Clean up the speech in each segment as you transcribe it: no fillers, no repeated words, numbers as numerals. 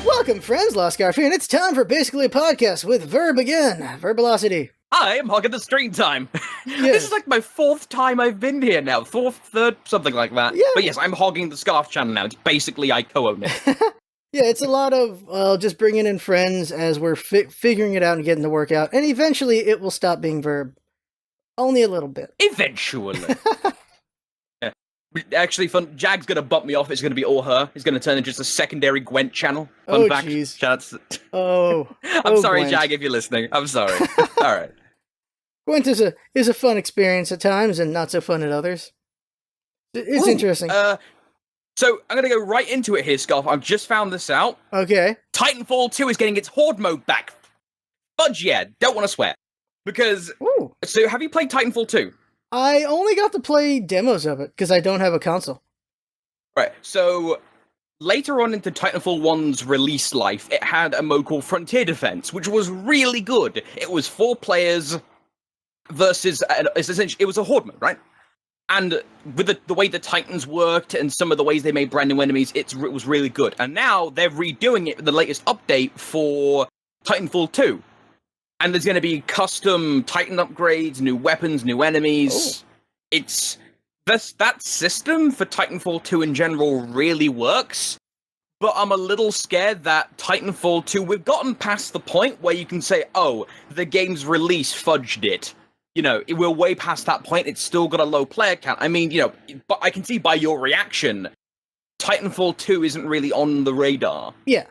Welcome, friends, LostScarf here, and it's time for basically a podcast with Verb again, Verbalosity. Hi, I'm hogging the stream time. Yes. This is like my fourth time I've been here now. Fourth, third, something like that. Yeah. But yes, I'm hogging the Scarf channel now. It's basically I co-own it. Yeah, it's a lot of just bringing in friends as we're figuring it out and getting the work out, and eventually it will stop being Verb. Only a little bit. Eventually. Yeah. Actually, fun. Jag's gonna bump me off. It's gonna be all her. It's gonna turn into just a secondary Gwent channel. Fun fact. Jeez. Shoutouts. I'm sorry, Gwent. Jag, if you're listening. I'm sorry. All right. Gwent is a fun experience at times and not so fun at others. It's interesting. So I'm gonna go right into it here, Scarf. I've just found this out. Okay. Titanfall 2 is getting its Horde mode back. Fudge yeah, don't want to swear. Because, Ooh. so have you played Titanfall 2? I only got to play demos of it because I don't have a console. Right, so later on into Titanfall 1's release life, it had a mode called Frontier Defense, which was really good. It was 4 players versus, essentially, it was a Horde mode, right? And with the way the Titans worked and some of the ways they made brand new enemies, it was really good. And now they're redoing it with the latest update for Titanfall 2. And there's going to be custom Titan upgrades, new weapons, new enemies. Ooh. That system for Titanfall 2 in general really works. But I'm a little scared that Titanfall 2, we've gotten past the point where you can say, oh, the game's release fudged it. You know, we're way past that point. It's still got a low player count. I mean, you know, but I can see by your reaction, Titanfall 2 isn't really on the radar. Yeah.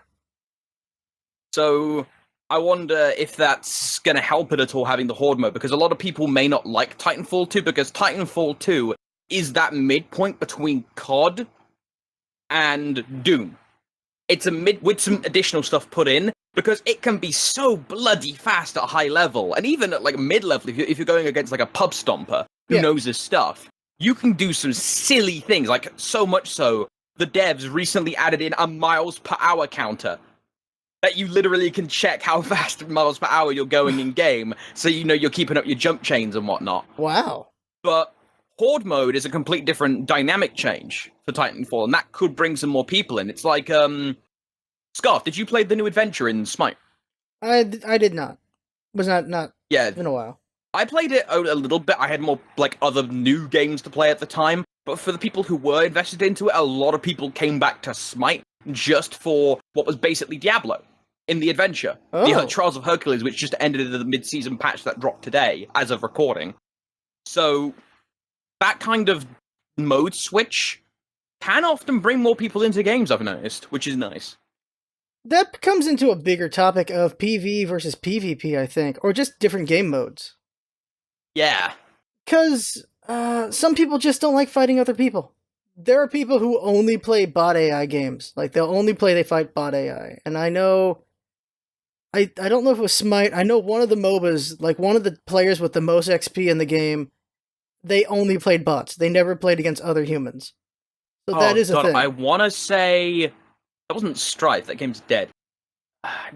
So I wonder if that's going to help it at all, having the Horde mode, because a lot of people may not like Titanfall 2, because Titanfall 2 is that midpoint between COD and Doom. It's a with some additional stuff put in, because it can be so bloody fast at high level, and even at like mid-level, if you're going against like a pub stomper who knows his stuff, you can do some silly things, like so much so, the devs recently added in a miles per hour counter, that you literally can check how fast miles per hour you're going in game, so you know you're keeping up your jump chains and whatnot. Wow. But Horde mode is a complete different dynamic change for Titanfall, and that could bring some more people in. It's like, Scarf, did you play the new adventure in Smite? I did not. Was not Yeah. in a while. I played it a little bit. I had more, like, other new games to play at the time, but for the people who were invested into it, a lot of people came back to Smite just for what was basically Diablo in the adventure. Oh. The Trials of Hercules, which just ended in the mid-season patch that dropped today, as of recording. So, that kind of mode switch can often bring more people into games, I've noticed, which is nice. That comes into a bigger topic of PvE versus PvP, I think, or just different game modes. Yeah. Because some people just don't like fighting other people. There are people who only play bot AI games. Like, they fight bot AI. And I know... I don't know if it was Smite. I know one of the MOBAs, like one of the players with the most XP in the game, they only played bots. They never played against other humans. So that is a thing. I want to say... That wasn't Strife. That game's dead.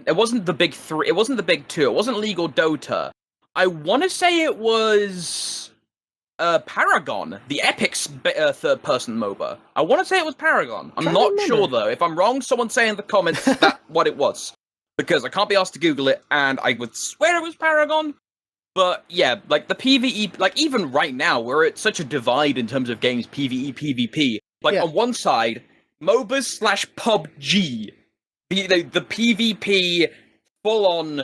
It wasn't the big 3. It wasn't the big 2. It wasn't League or Dota. I want to say it was Paragon, the Epic's third-person MOBA. I want to say it was Paragon. I'm not sure, though. If I'm wrong, someone say in the comments what it was. Because I can't be asked to Google it, and I would swear it was Paragon. But, yeah, like, the PvE... Like, even right now, we're at such a divide in terms of games, PvE, PvP. Like, on one side... MOBAs slash PUBG, the PvP, full-on,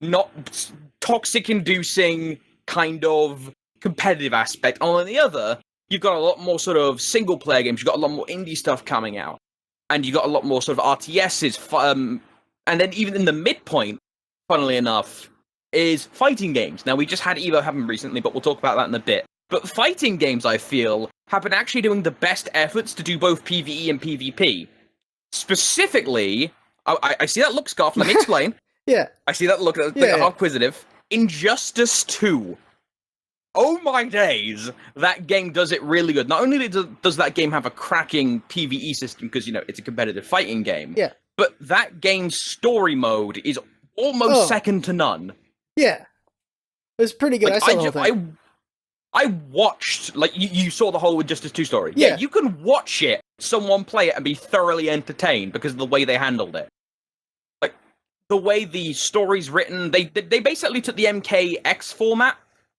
not toxic-inducing kind of competitive aspect. And on the other, you've got a lot more sort of single-player games. You've got a lot more indie stuff coming out. And you've got a lot more sort of RTSs. And then even in the midpoint, funnily enough, is fighting games. Now, we just had Evo happen recently, but we'll talk about that in a bit. But fighting games, I feel, have been actually doing the best efforts to do both PvE and PvP. Specifically, I see that look, Scarf, let me explain. Yeah. I see that look, inquisitive. Injustice 2. Oh my days, that game does it really good. Not only does that game have a cracking PvE system, because, you know, it's a competitive fighting game, but that game's story mode is almost second to none. Yeah. It was pretty good. Like, I saw the whole thing. I watched, like, you saw the whole Injustice 2 story. Yeah, you can watch it, someone play it, and be thoroughly entertained because of the way they handled it. the way the story's written, they basically took the MKX format,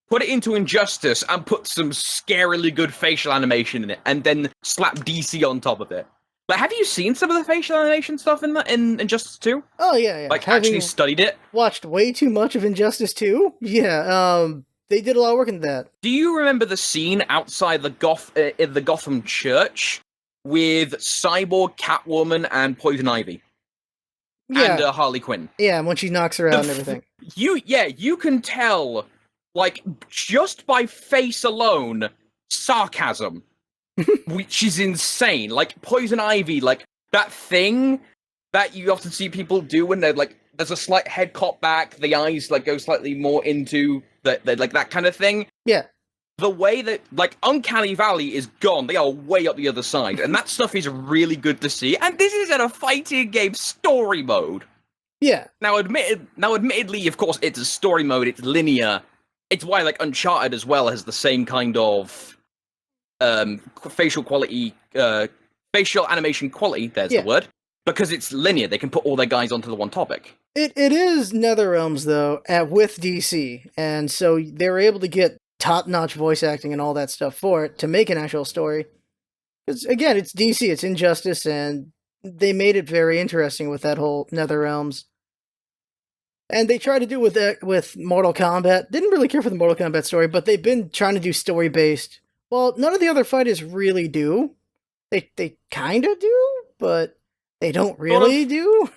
put it into Injustice, and put some scarily good facial animation in it, and then slap DC on top of it. But have you seen some of the facial animation stuff in Injustice 2? Oh yeah. Like, actually studied it? Watched way too much of Injustice 2? Yeah, they did a lot of work in that. Do you remember the scene outside the in the Gotham church with Cyborg, Catwoman, and Poison Ivy? Yeah. And Harley Quinn. Yeah, when she knocks her out and everything. You can tell, like, just by face alone, sarcasm. Which is insane. Like, Poison Ivy, like, that thing that you often see people do when they're, like, there's a slight head cop back, the eyes, like, go slightly more into, like, that kind of thing. Yeah. The way that, like, Uncanny Valley is gone, they are way up the other side, and that stuff is really good to see, and this is in a fighting game story mode. Yeah. Now, admittedly, of course, it's a story mode, it's linear. It's why, like, Uncharted as well has the same kind of facial animation quality, there's the word, because it's linear. They can put all their guys onto the one topic. It is NetherRealms, though, with DC, and so they were able to get top-notch voice acting and all that stuff for it to make an actual story. Because, again, it's DC, it's Injustice, and they made it very interesting with that whole NetherRealms. And they tried to do with Mortal Kombat. Didn't really care for the Mortal Kombat story, but they've been trying to do story-based. Well, none of the other fighters really do. They kind of do, but they don't really do.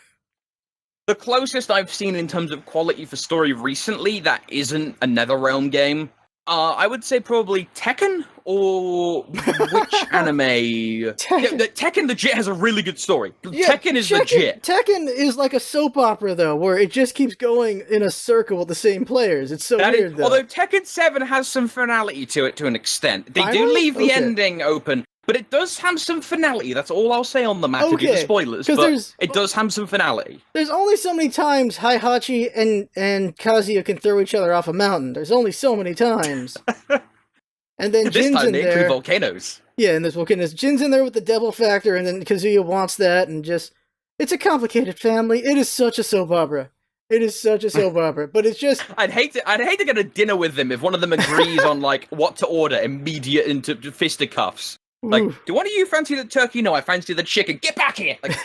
The closest I've seen in terms of quality for story recently that isn't a NetherRealm game, I would say probably Tekken, or which anime? Tekken. Yeah, Tekken legit has a really good story. Yeah, Tekken is legit. Tekken is like a soap opera, though, where it just keeps going in a circle with the same players. It's so weird, though. Although Tekken 7 has some finality to it to an extent. They do leave the ending open, but it does have some finality. That's all I'll say on the matter due to spoilers, but it does have some finality. There's only so many times Heihachi and Kazuya can throw each other off a mountain. There's only so many times. And then this Jin's time in they there. include volcanoes. Yeah, and there's volcanoes. Jin's in there with the devil factor, and then Kazuya wants that, and just... It's a complicated family. It is such a soap opera. It is such a soap opera, but it's just... I'd hate to get a dinner with them if one of them agrees on, like, what to order, immediate into fisticuffs. Like, do one of you fancy the turkey? No, I fancy the chicken. Get back here! Like,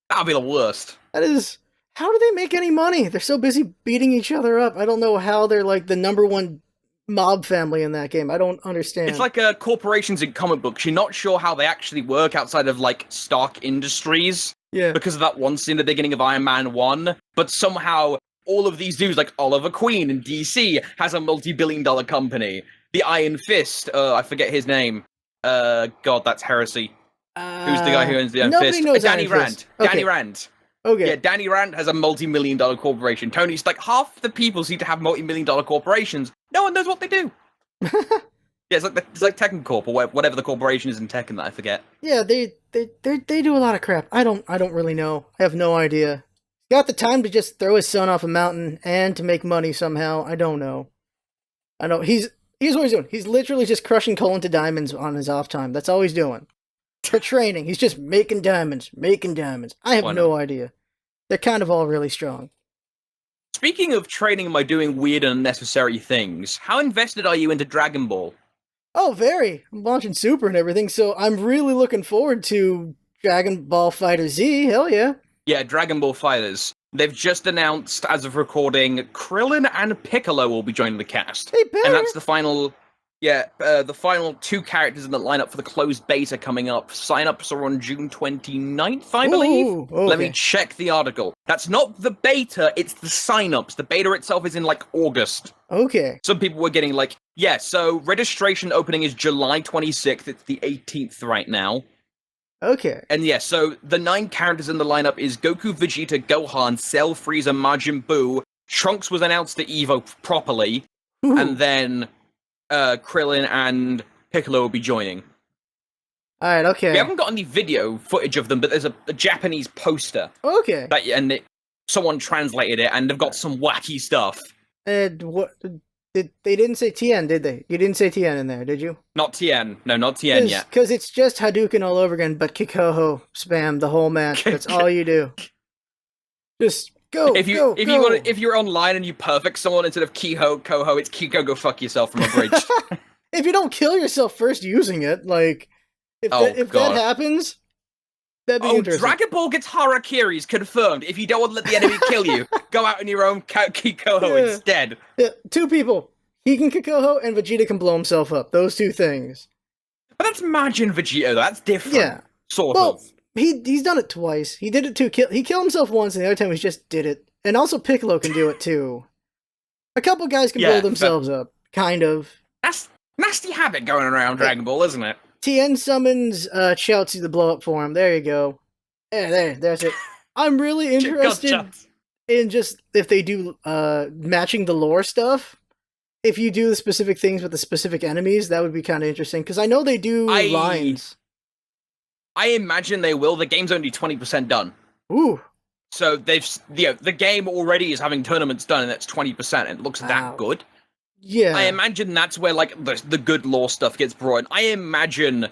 that'll be the worst. That is... How do they make any money? They're so busy beating each other up. I don't know how they're, like, the #1 mob family in that game. I don't understand. It's like corporations in comic books. You're not sure how they actually work outside of, like, Stark Industries. Yeah. Because of that one scene at the beginning of Iron Man 1. But somehow, all of these dudes, like Oliver Queen in DC, has a multi-billion-dollar company. The Iron Fist, I forget his name. God, that's heresy. Who's the guy who owns the Iron Fist? Knows Danny Iron Rand. Fist. Okay. Danny Rand. Okay. Yeah, Danny Rand has a multi-million-dollar corporation. Tony's like, half the people seem to have multi-million-dollar corporations. No one knows what they do. Yeah, it's like Tekken Corp or whatever the corporation is in Tekken that I forget. Yeah, they do a lot of crap. I don't really know. I have no idea. Got the time to just throw his son off a mountain and to make money somehow. I don't know. I know he's what he's doing. He's literally just crushing coal into diamonds on his off time. That's all he's doing. For training, he's just making diamonds. I have no idea. They're kind of all really strong. Speaking of training by doing weird and unnecessary things, how invested are you into Dragon Ball? Oh, very. I'm launching Super and everything, so I'm really looking forward to Dragon Ball FighterZ. Hell yeah. Yeah, Dragon Ball FighterZ. They've just announced, as of recording, Krillin and Piccolo will be joining the cast. They better. And that's the final... Yeah, the final 2 characters in the lineup for the closed beta coming up. Sign-ups are on June 29th, I believe. Ooh, okay. Let me check the article. That's not the beta, it's the sign-ups. The beta itself is in, like, August. Okay. Some people were getting, like... Yeah, so registration opening is July 26th. It's the 18th right now. Okay. And yeah, so the 9 characters in the lineup is Goku, Vegeta, Gohan, Cell, Frieza, Majin Buu. Trunks was announced at Evo properly. Ooh. And then... Krillin and Piccolo will be joining. Alright, okay. We haven't got any video footage of them, but there's a Japanese poster. Okay. Someone translated it, and they've got some wacky stuff. And what... They didn't say Tien, did they? You didn't say Tien in there, did you? Not Tien. No, not Tien yet. Because it's just Hadouken all over again, but Kikoho spam the whole match. That's all you do. Just Go, If go, go. if you're online and you perfect someone instead of Kiho, Koho, it's Kiko, go fuck yourself from a bridge. If you don't kill yourself first using it, like, if that happens, that'd be interesting. Dragon Ball gets Harakiris confirmed. If you don't want to let the enemy kill you, go out on your own, Kikoho instead. Yeah, 2 people. He can Kikoho, and Vegeta can blow himself up. Those 2 things. But that's Majin Vegeta, that's different. Yeah. Sort of. He's done it twice. He did it too. He killed himself once, and the other time he just did it. And also Piccolo can do it too. A couple guys can blow themselves up, kind of. That's nasty habit going around Dragon Ball, isn't it? Tien summons Chaozu to blow up for him. There you go. There's it. I'm really interested in just if they do matching the lore stuff. If you do the specific things with the specific enemies, that would be kind of interesting. Because I know they do lines. I imagine they will. The game's only 20% done. Ooh. So the game already is having tournaments done, and that's 20%. And it looks that good. Yeah. I imagine that's where like the good lore stuff gets brought in. I imagine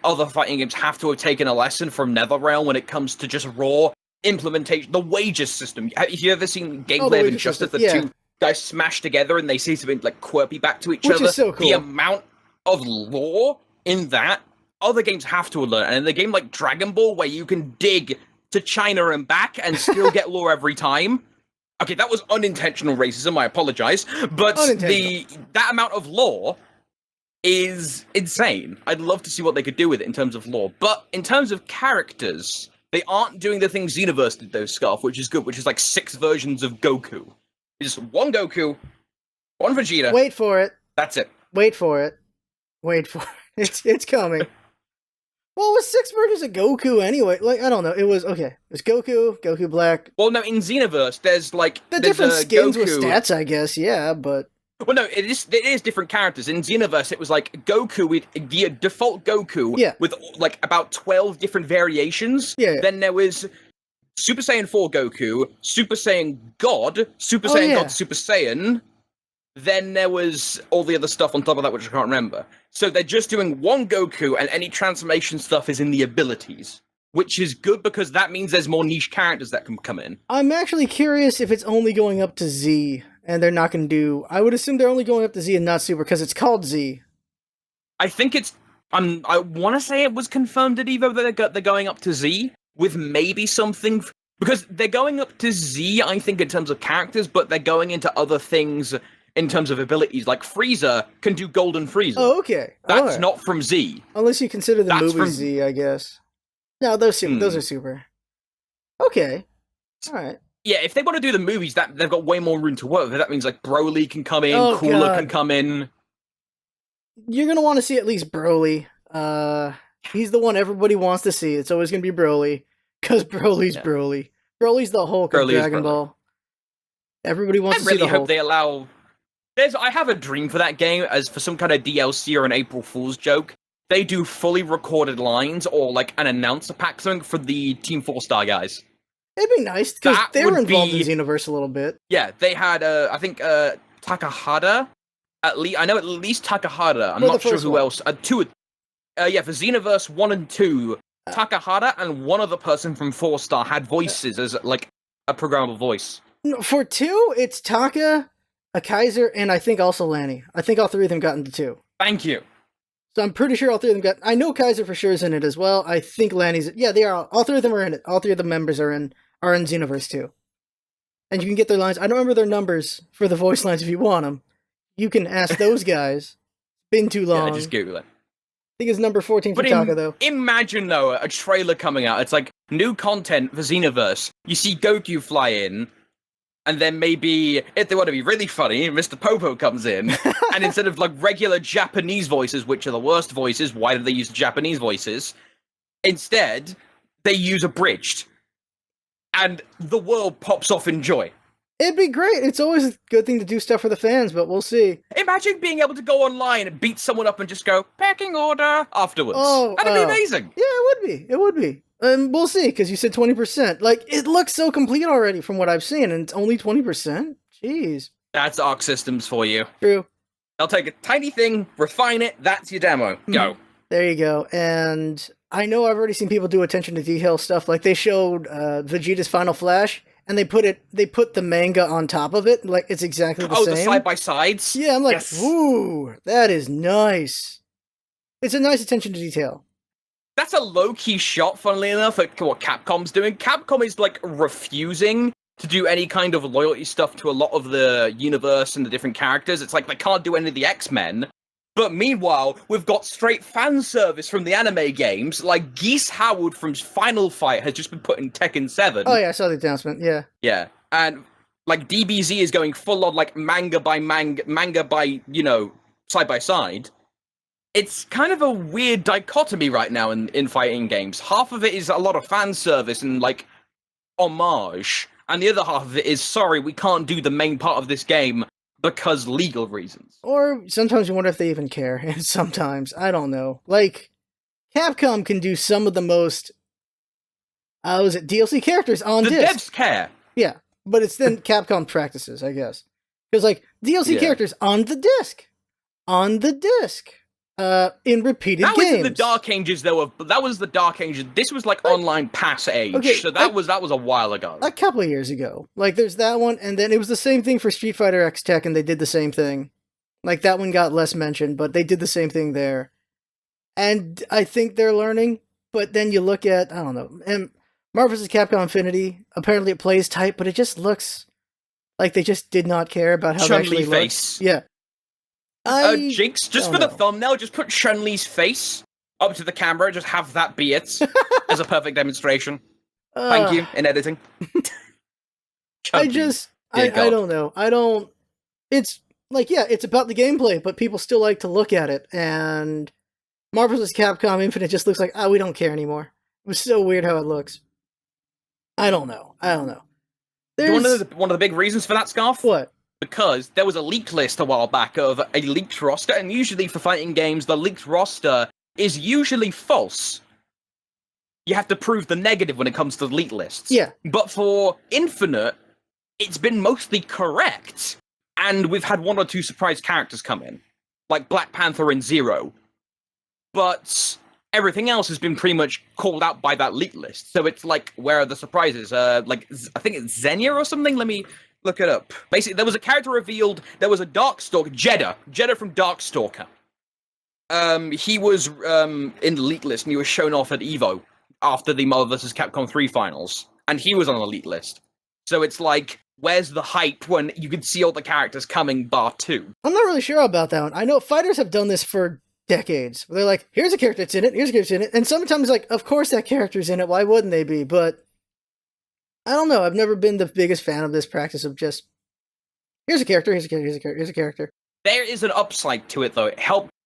other fighting games have to have taken a lesson from NetherRealm when it comes to just raw implementation. The wages system. Have you ever seen gameplay of Injustice? The 2 guys smash together and they say something like quirky back to each other. Which is so cool. The amount of lore in that, other games have to learn. And in a game like Dragon Ball, where you can dig to China and back and still get lore every time. Okay, that was unintentional racism, I apologize. But that amount of lore is insane. I'd love to see what they could do with it in terms of lore. But in terms of characters, they aren't doing the thing Xenoverse did, though, Scarf, which is good, which is like 6 versions of Goku. It's 1 Goku, 1 Vegeta. Wait for it. That's it. Wait for it. It's coming. Well, it was 6 versions of Goku anyway. Like, I don't know. It was Goku, Goku Black. Well, no, in Xenoverse, there's like the different skins with stats, I guess. Yeah, but well, no, it is different characters. In Xenoverse, it was like Goku with the default Goku with like about 12 different variations. Yeah. Then there was Super Saiyan 4 Goku, Super Saiyan God, Super Saiyan God, Super Saiyan. Then there was all the other stuff on top of that, which I can't remember. So they're just doing 1 Goku, and any transformation stuff is in the abilities, which is good because that means there's more niche characters that can come in. I'm actually curious if it's only going up to Z, and they're not going to do... I would assume they're only going up to Z and not Super, because it's called Z. I think it's... I want to say it was confirmed at Evo that they're going up to Z, with maybe something... Because they're going up to Z, I think, in terms of characters, but they're going into other things... in terms of abilities, like Frieza can do Golden Frieza. Oh, okay. That's not from Z. Unless you consider the movie Z, I guess. No, those are super. Okay. Alright. Yeah, if they want to do the movies, they've got way more room to work with. That means like Broly can come in, Cooler can come in. You're gonna want to see at least Broly. He's the one everybody wants to see. It's always gonna be Broly. Because Broly's Broly. Broly's the Hulk of Dragon Ball. Everybody wants to see the Hulk. I really hope they allow... I have a dream for that game as for some kind of DLC or an April Fool's joke. They do fully recorded lines or like an announcer pack something for the Team 4-Star guys. It'd be nice because they were involved in Xenoverse a little bit. Yeah, they had I think Takahata. I know at least Takahata. I'm not sure who else. 2. For Xenoverse 1 and 2, Takahata and one other person from 4-Star had voices as like a programmable voice. No, for 2, it's Taka, a Kaiser, and I think also Lanny. I think all 3 of them got into 2. Thank you. So I'm pretty sure all 3 of them got... I know Kaiser for sure is in it as well. I think Lanny's... Yeah, they are. All 3 of them are in it. All 3 of the members are in Xenoverse 2. And you can get their lines. I don't remember their numbers for the voice lines if you want them. You can ask those guys. Been too long. Yeah, just Google it. I think it's number 14 for Taka, though. Imagine, though, a trailer coming out. It's like, new content for Xenoverse. You see Goku fly in, and then maybe, if they want to be really funny, Mr. Popo comes in, and instead of like regular Japanese voices, which are the worst voices, why do they use Japanese voices? Instead, they use abridged. And the world pops off in joy. It'd be great. It's always a good thing to do stuff for the fans, but we'll see. Imagine being able to go online and beat someone up and just go, packing order, afterwards. Oh, that'd be amazing. Yeah, it would be. It would be. We'll see, because you said 20%. Like, it looks so complete already from what I've seen, and it's only 20%? Jeez. That's Arc Systems for you. True. They'll take a tiny thing, refine it, that's your demo. Go. There you go. And I know I've already seen people do attention to detail stuff. Like, they showed Vegeta's Final Flash, and they put the manga on top of it, like it's exactly the same. Oh, the side-by-sides? Yeah, I'm like, yes. Ooh, that is nice. It's a nice attention to detail. That's a low-key shot, funnily enough, at what Capcom's doing. Capcom is, like, refusing to do any kind of loyalty stuff to a lot of the universe and the different characters. It's like they can't do any of the X-Men. But meanwhile, we've got straight fan service from the anime games, like Geese Howard from Final Fight has just been put in Tekken 7. Oh yeah, I saw the announcement, yeah. Yeah, and, like, DBZ is going full-on, like, manga by, you know, side-by-side. It's kind of a weird dichotomy right now in fighting games. Half of it is a lot of fan service and, like, homage, and the other half of it is, sorry, we can't do the main part of this game because legal reasons. Or sometimes you wonder if they even care, and sometimes, I don't know. Like, Capcom can do some of the most, DLC characters on disc. The devs care. Yeah, but it's then Capcom practices, I guess. Because, like, DLC characters on the disc. In repeated games. That was in the Dark Ages, though. That was the Dark Ages. This was like online pass age, okay, so that was a while ago. A couple of years ago. Like, there's that one, and then it was the same thing for Street Fighter X Tekken, and they did the same thing. Like, that one got less mentioned, but they did the same thing there. And I think they're learning, but then you look at, I don't know, and Marvel vs. Capcom Infinity, apparently it plays tight, but it just looks like they just did not care about how it actually looks. Face. Yeah. Jinx, just for the thumbnail, just put Chun-Li's face up to the camera, just have that be it, as a perfect demonstration. Thank you, in editing. I don't know. It's, like, yeah, it's about the gameplay, but people still like to look at it, and Marvel vs. Capcom Infinite just looks like, we don't care anymore. It was so weird how it looks. I don't know. One of the big reasons for that, Scarf? What? Because there was a leaked list a while back of a leaked roster, and usually for fighting games, the leaked roster is usually false. You have to prove the negative when it comes to leaked lists. Yeah. But for Infinite, it's been mostly correct. And we've had one or two surprise characters come in, like Black Panther and Zero. But everything else has been pretty much called out by that leaked list. So it's like, where are the surprises? Like, I think it's Xenia or something? Let me look it up. Basically, there was a character revealed. There was a Darkstalker, Jeddah from Darkstalker. He was in the leaked list, and he was shown off at Evo after the Marvel vs. Capcom 3 finals, and he was on the leaked list. So it's like, where's the hype when you can see all the characters coming bar 2? I'm not really sure about that one. I know fighters have done this for decades. They're like, here's a character that's in it, here's a character that's in it, and sometimes like, of course that character's in it, why wouldn't they be? But I don't know, I've never been the biggest fan of this practice of just, here's a character, here's a character, here's a character, here's a character. There is an upside to it, though.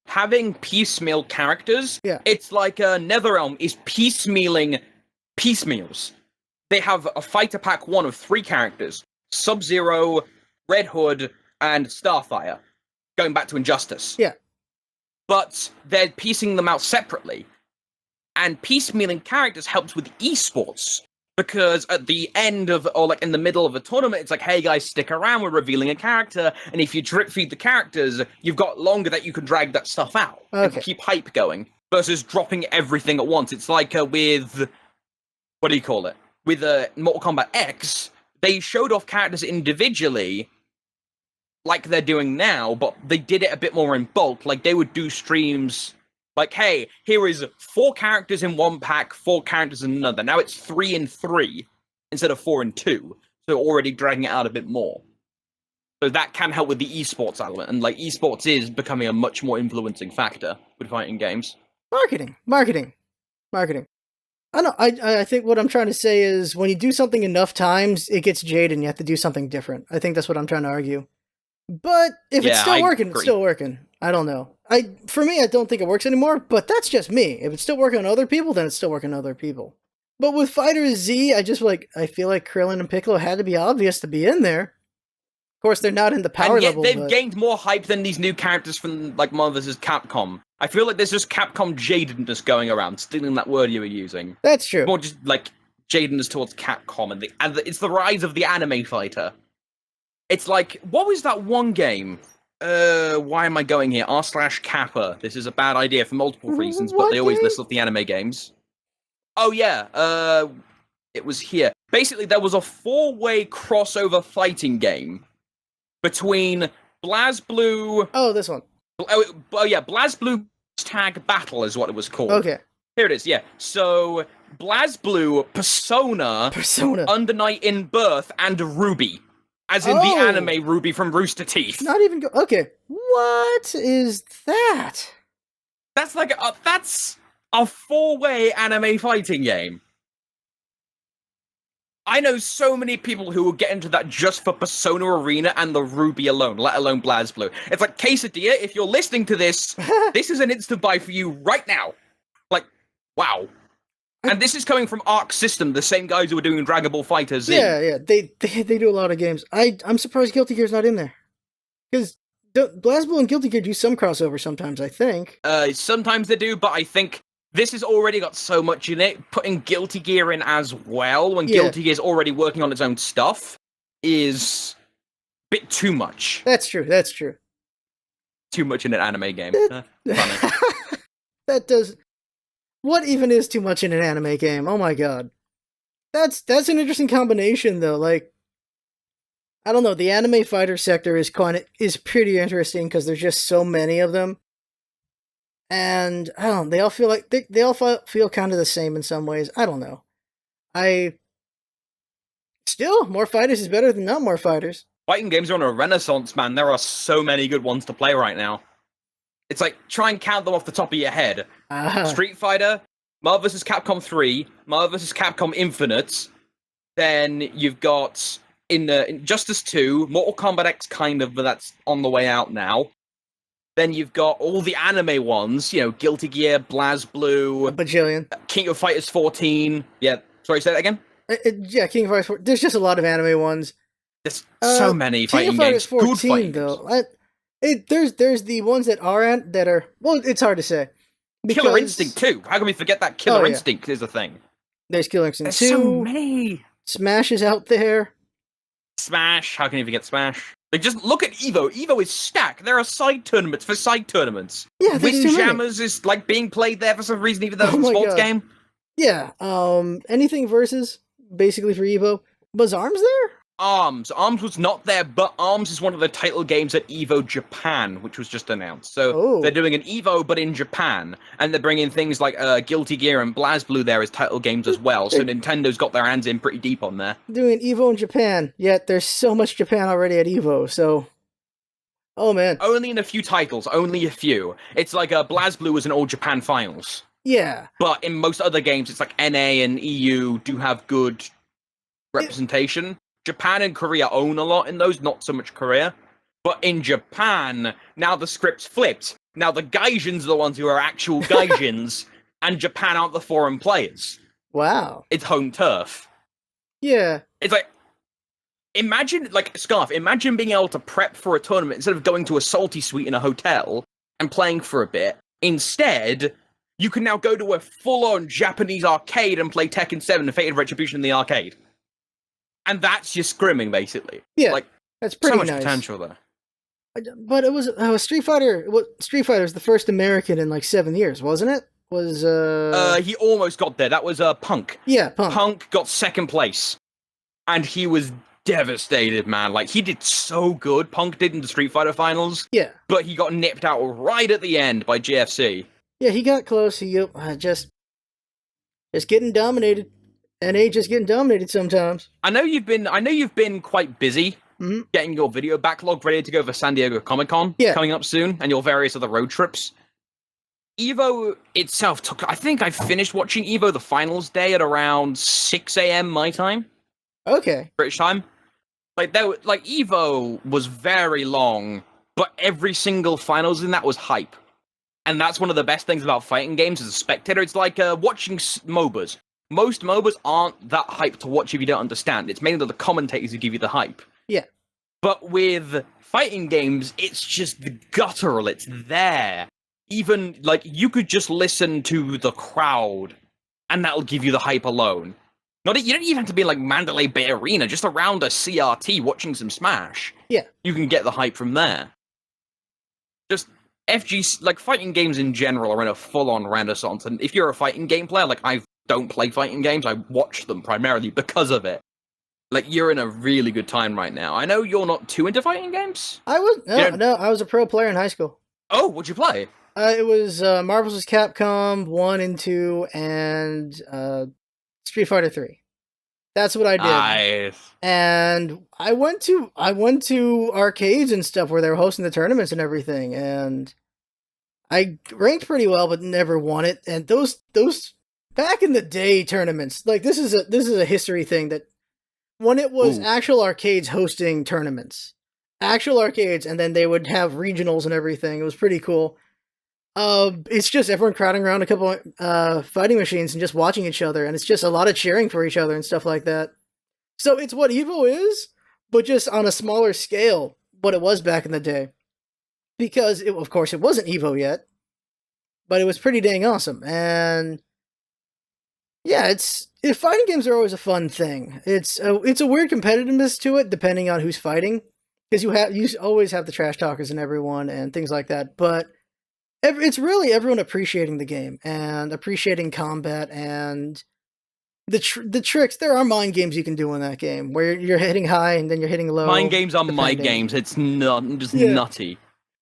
Having piecemeal characters, it's like NetherRealm is piecemealing piecemeals. They have a fighter pack 1 of 3 characters, Sub-Zero, Red Hood, and Starfire, going back to Injustice. Yeah. But they're piecing them out separately. And piecemealing characters helps with esports. Because at the end of, or like in the middle of a tournament, it's like, hey guys, stick around, we're revealing a character, and if you drip feed the characters, you've got longer that you can drag that stuff out, and keep hype going, versus dropping everything at once. It's like with, what do you call it? With Mortal Kombat X, they showed off characters individually, like they're doing now, but they did it a bit more in bulk. Like, they would do streams like, hey, here is 4 characters in one pack, 4 characters in another. Now it's 3 in 3 instead of 4 in 2. So already dragging it out a bit more. So that can help with the esports element. And like, esports is becoming a much more influencing factor with fighting games. Marketing. I know. I think what I'm trying to say is when you do something enough times, it gets jaded and you have to do something different. I think that's what I'm trying to argue. But if it's still working, it's still working. I don't know. For me, I don't think it works anymore, but that's just me. If it's still working on other people, then it's still working on other people. But with FighterZ, I feel like Krillin and Piccolo had to be obvious to be in there. Of course, they're not in the power level. They've gained more hype than these new characters from like Marvel vs. Capcom. I feel like there's just Capcom jadedness going around, stealing that word you were using. That's true. More just like jadedness towards Capcom, and it's the rise of the anime fighter. It's like, what was that one game? Why am I going here? r/Kappa. This is a bad idea for multiple reasons, but they always list off the anime games. Oh yeah, it was here. basically there was a 4-way crossover fighting game between BlazBlue. Oh, this one. Oh yeah, BlazBlue Tag Battle is what it was called. Okay. Here it is, yeah. So, BlazBlue, Persona, Under Night in Birth, and Ruby. As in the anime Ruby from Rooster Teeth. Not even okay. What is that? That's like that's a 4-way anime fighting game. I know so many people who will get into that just for Persona Arena and the Ruby alone, let alone BlazBlue. It's like, Quesadilla, if you're listening to this, this is an instant buy for you right now. Like, wow. And this is coming from Arc System, the same guys who were doing Dragonball FighterZ. Yeah. They do a lot of games. I'm surprised Guilty Gear's not in there. Because BlazBlue and Guilty Gear do some crossover sometimes, I think. Sometimes they do, but I think this has already got so much in it. Putting Guilty Gear in as well, when Guilty Gear's already working on its own stuff, is a bit too much. That's true. Too much in an anime game. Funny. That does... What even is too much in an anime game? Oh my god. That's an interesting combination though. Like, I don't know, the anime fighter sector is pretty interesting because there's just so many of them. And I don't know, they all feel like they all feel kind of the same in some ways. I don't know. Still, more fighters is better than not more fighters. Fighting games are on a renaissance, man. There are so many good ones to play right now. It's like, try and count them off the top of your head. Street Fighter, Marvel vs. Capcom 3, Marvel vs. Capcom Infinite. Then you've got Injustice 2, Mortal Kombat X kind of, but that's on the way out now. Then you've got all the anime ones, Guilty Gear, BlazBlue, a bajillion. King of Fighters 14. Yeah, sorry, say that again? Yeah, King of Fighters 14. There's just a lot of anime ones. There's so many fighting games. King of Fighters 14, good fighting though. There's the ones that are well, it's hard to say. Because... Killer Instinct 2. How can we forget that Killer Instinct is a thing? There's Killer Instinct 2. There's so many. Smash is out there. Smash. How can you forget Smash? Like, just look at Evo. Evo is stacked. There are side tournaments for side tournaments. Yeah, Windjammers is like being played there for some reason, even though it's a sports game. Yeah. Anything versus basically for Evo. Was ARMS there? ARMS was not there, but ARMS is one of the title games at Evo Japan, which was just announced. So they're doing an Evo, but in Japan, and they're bringing things like Guilty Gear and BlazBlue there as title games as well. So Nintendo's got their hands in pretty deep on there. Doing Evo in Japan, yet there's so much Japan already at Evo. So, oh man, only in a few titles, only a few. It's like BlazBlue was in all Japan finals. Yeah, but in most other games, it's like NA and EU do have good representation. Japan and Korea own a lot in those, not so much Korea. But in Japan, now the script's flipped. Now the Gaijins are the ones who are actual Gaijins, and Japan aren't the foreign players. Wow. It's home turf. Yeah. It's like, imagine being able to prep for a tournament instead of going to a salty suite in a hotel and playing for a bit. Instead, you can now go to a full-on Japanese arcade and play Tekken 7 and Fated Retribution in the arcade. And that's your scrimming, basically. Yeah, that's pretty nice. So much nice. potential there. But it was Street Fighter. Street Fighter was the first American in like 7 years, wasn't it? He almost got there. That was Punk. Yeah, Punk. Punk got second place, and he was devastated, man. Like, he did so good. Punk did in the Street Fighter finals. Yeah, but he got nipped out right at the end by GFC. Yeah, he got close. He just getting dominated. NA just getting dominated sometimes. I know you've been quite busy getting your video backlog ready to go for San Diego Comic-Con coming up soon, and your various other road trips. Evo itself I think I finished watching Evo the finals day at around 6 a.m. my time. Okay. British time. Evo was very long, but every single finals in that was hype. And that's one of the best things about fighting games as a spectator. It's like watching MOBAs. Most MOBAs aren't that hype to watch if you don't understand. It's mainly the commentators who give you the hype. Yeah. But with fighting games, it's just guttural. It's there. Even, you could just listen to the crowd, and that'll give you the hype alone. You don't even have to be in, Mandalay Bay Arena, just around a CRT watching some Smash. Yeah. You can get the hype from there. Just, fighting games in general are in a full-on renaissance, and if you're a fighting game player, I've don't play fighting games. I watch them primarily because of it. Like, you're in a really good time right now. I know you're not too into fighting games. I was a pro player in high school. Oh, what'd you play? It was Marvel's vs. Capcom 1 and 2 and Street Fighter 3. That's what I did. Nice. And I went to arcades and stuff where they were hosting the tournaments and everything, and I ranked pretty well but never won it. And those back in the day tournaments, like this is a history thing, that when it was actual arcades hosting tournaments. Actual arcades, and then they would have regionals and everything. It was pretty cool. It's just everyone crowding around a couple fighting machines and just watching each other, and it's just a lot of cheering for each other and stuff like that. So it's what Evo is, but just on a smaller scale, what it was back in the day. Because, of course, it wasn't Evo yet, but it was pretty dang awesome. And yeah, fighting games are always a fun thing. It's a weird competitiveness to it, depending on who's fighting, because you always have the trash talkers in everyone and things like that. But it's really everyone appreciating the game and appreciating combat and the tricks. There are mind games you can do in that game where you're hitting high and then you're hitting low. Mind games are my games. It's nutty.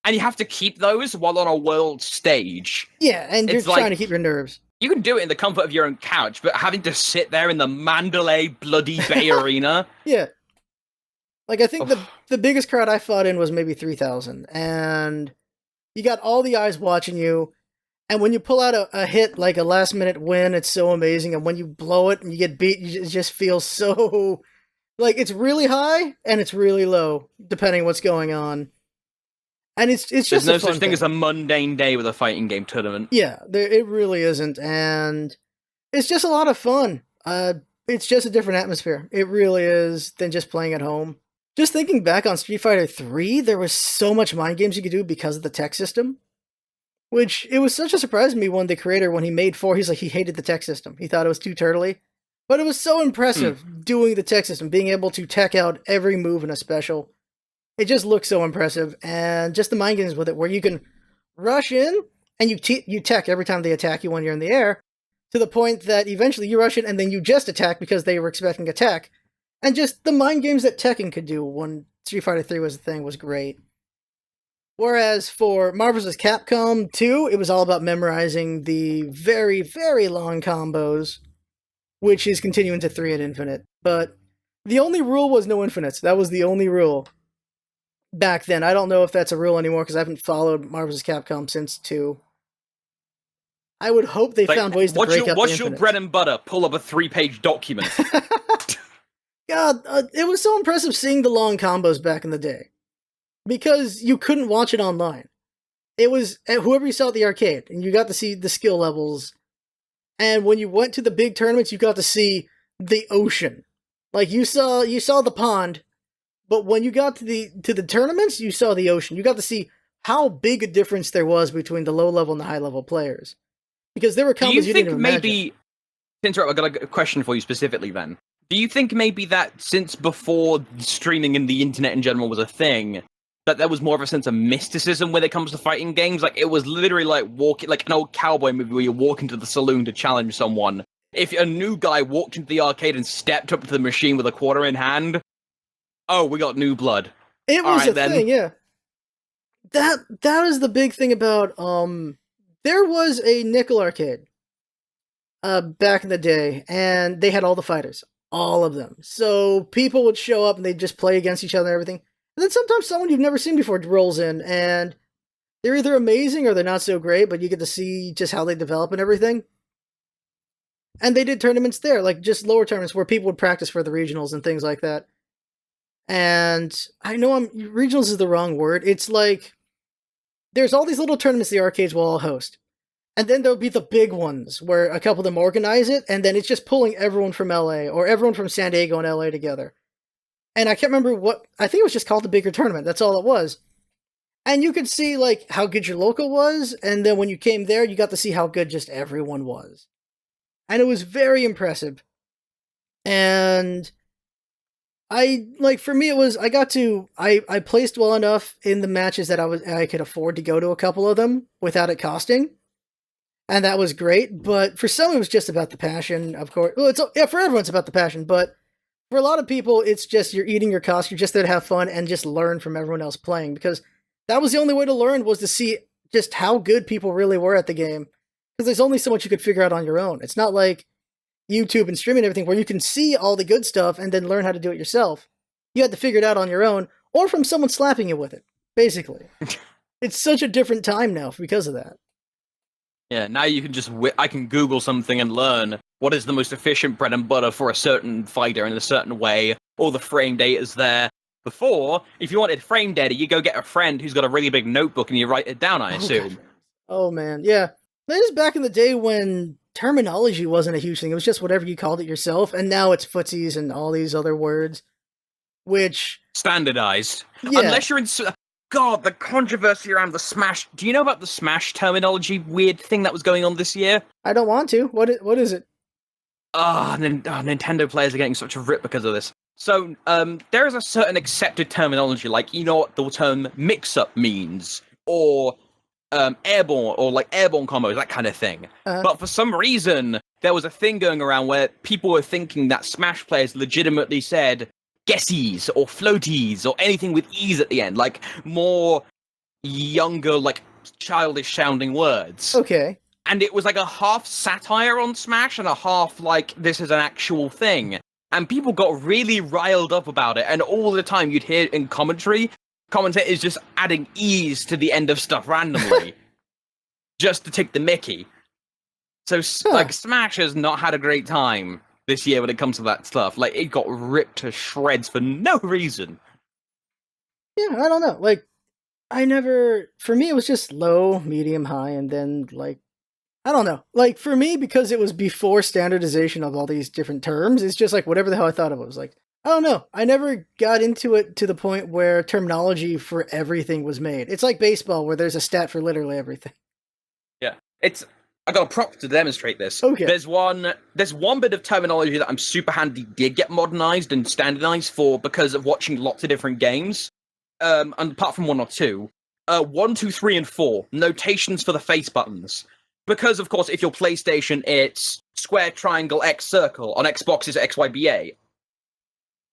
And you have to keep those while on a world stage. Yeah, and you're trying to keep your nerves. You can do it in the comfort of your own couch, but having to sit there in the Mandalay Bloody Bay Arena... Yeah. Like, I think the biggest crowd I fought in was maybe 3,000, and you got all the eyes watching you, and when you pull out a hit, like a last-minute win, it's so amazing, and when you blow it and you get beat, it just feels so... Like, it's really high, and it's really low, depending what's going on. And it's just There's no such thing as a mundane day with a fighting game tournament. Yeah, it really isn't, and it's just a lot of fun. It's just a different atmosphere. It really is than just playing at home. Just thinking back on Street Fighter 3, there was so much mind games you could do because of the tech system. Which, it was such a surprise to me when the creator, when he made 4, he's like, he hated the tech system. He thought it was too turtly. But it was so impressive doing the tech system, being able to tech out every move in a special. It just looks so impressive, and just the mind games with it, where you can rush in, and you tech every time they attack you when you're in the air, to the point that eventually you rush in, and then you just attack because they were expecting a tech. And just the mind games that Tekken could do when Street Fighter 3 was a thing was great. Whereas for Marvel vs. Capcom 2, it was all about memorizing the very, very long combos, which is continuing to 3 at Infinite. But the only rule was no infinites. That was the only rule back then. I don't know if that's a rule anymore, because I haven't followed Marvel vs. Capcom since 2. I would hope they found ways to break up the What's infinites. your bread and butter? Pull up a 3-page document. God, it was so impressive seeing the long combos back in the day. Because you couldn't watch it online. It was whoever you saw at the arcade, and you got to see the skill levels. And when you went to the big tournaments, you got to see the ocean. Like, you saw the pond, but when you got to the tournaments, you saw the ocean. You got to see how big a difference there was between the low-level and the high-level players. Because there were combos you didn't even imagine. I've got a question for you specifically then. Do you think maybe that since before streaming and the internet in general was a thing, that there was more of a sense of mysticism when it comes to fighting games? Like, it was literally like walking, like an old cowboy movie where you walk into the saloon to challenge someone. If a new guy walked into the arcade and stepped up to the machine with a quarter in hand, oh, we got new blood. It was a thing, yeah. That is the big thing about, there was a nickel arcade, back in the day, and they had all the fighters. All of them. So people would show up and they'd just play against each other and everything. And then sometimes someone you've never seen before rolls in, and they're either amazing or they're not so great, but you get to see just how they develop and everything. And they did tournaments there, like just lower tournaments where people would practice for the regionals and things like that. And I know regionals is the wrong word. It's like, there's all these little tournaments the arcades will all host. And then there'll be the big ones where a couple of them organize it, and then it's just pulling everyone from LA or everyone from San Diego and LA together. And I can't remember I think it was just called the bigger tournament. That's all it was. And you could see like how good your local was, and then when you came there, you got to see how good just everyone was. And it was very impressive. And for me, it was, I placed well enough in the matches that I could afford to go to a couple of them without it costing. and that was great. But for some, it was just about the passion, of course. Well, for everyone, it's about the passion. But for a lot of people, it's just you're eating your cost. You're just there to have fun and just learn from everyone else playing, because that was the only way to learn, was to see just how good people really were at the game. Because there's only so much you could figure out on your own. It's not like YouTube and streaming and everything where you can see all the good stuff and then learn how to do it yourself. You had to figure it out on your own, or from someone slapping you with it, basically. It's such a different time now because of that. Yeah, now you can just I can Google something and learn what is the most efficient bread and butter for a certain fighter in a certain way. All the frame data's there. Before, if you wanted frame data, you go get a friend who's got a really big notebook and you write it down, I assume. Oh man, yeah. That is back in the day when terminology wasn't a huge thing. It was just whatever you called it yourself, and now it's footsies and all these other words, which... Standardized. Yeah. Unless you're in... God, the controversy around the Smash... Do you know about the Smash terminology weird thing that was going on this year? I don't want to. What is it? Nintendo players are getting such a rip because of this. So, there is a certain accepted terminology, like, you know what the term mix-up means, or airborne, or like airborne combos, that kind of thing. But for some reason, there was a thing going around where people were thinking that Smash players legitimately said guessies, or floaties, or anything with E's at the end, like more younger, like childish-sounding words. Okay. And it was like a half satire on Smash and a half like, this is an actual thing. And people got really riled up about it, and all the time you'd hear in commentators just adding E's to the end of stuff randomly, just to take the mickey. So, like, Smash has not had a great time this year when it comes to that stuff. Like, it got ripped to shreds for no reason. Yeah, I don't know. Like, for me, it was just low, medium, high, and then, like, I don't know. Like, for me, because it was before standardization of all these different terms, it's just like whatever the hell I thought of it was like, I don't know. I never got into it to the point where terminology for everything was made. It's like baseball, where there's a stat for literally everything. Yeah. I got a prop to demonstrate this. Okay. There's one bit of terminology that I'm super handy did get modernized and standardized for because of watching lots of different games. And apart from one or two. 1, 2, 3, and 4. Notations for the face buttons. Because, of course, if you're PlayStation, it's square, triangle, X, circle. On Xbox, it's XYBA.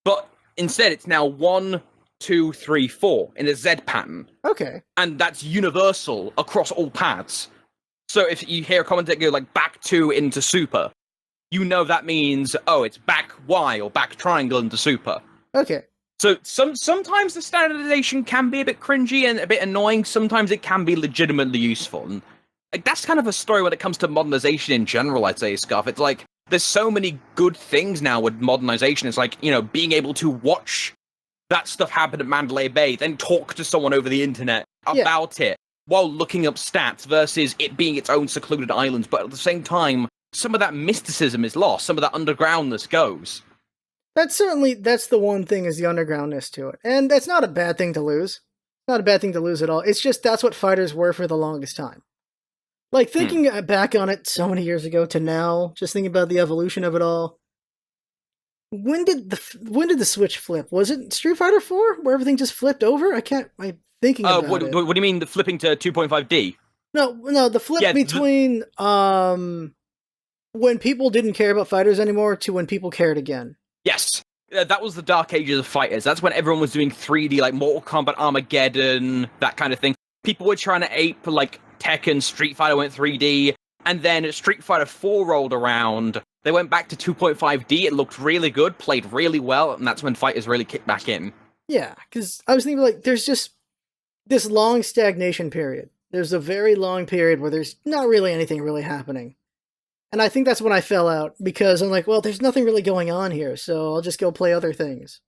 But instead, it's now 1, 2, 3, 4 in a Z pattern. Okay. And that's universal across all paths. So if you hear a commentator go, like, back 2 into super, you know that means, oh, it's back Y or back triangle into super. Okay. So sometimes the standardization can be a bit cringy and a bit annoying. Sometimes it can be legitimately useful. And like, that's kind of a story when it comes to modernization in general, I'd say, Scarf. It's like, there's so many good things now with modernization. It's like, you know, being able to watch that stuff happen at Mandalay Bay, then talk to someone over the internet about it while looking up stats versus it being its own secluded islands. But at the same time, some of that mysticism is lost. Some of that undergroundness goes. That's the one thing, is the undergroundness to it. And that's not a bad thing to lose. Not a bad thing to lose at all. It's just that's what fighters were for the longest time. Like, thinking back on it so many years ago to now, just thinking about the evolution of it all. When did the Switch flip? Was it Street Fighter 4 where everything just flipped over? I'm thinking about it. What do you mean, the flipping to 2.5D? No, the flip between when people didn't care about fighters anymore to when people cared again. Yes. That was the dark ages of fighters. That's when everyone was doing 3D, like Mortal Kombat, Armageddon, that kind of thing. People were trying to ape, like, Tekken, Street Fighter went 3D, and then Street Fighter 4 rolled around. They went back to 2.5D, it looked really good, played really well, and that's when fighters really kicked back in. Yeah, because I was thinking, like, there's just this long stagnation period. There's a very long period where there's not really anything really happening. And I think that's when I fell out, because I'm like, well, there's nothing really going on here, so I'll just go play other things.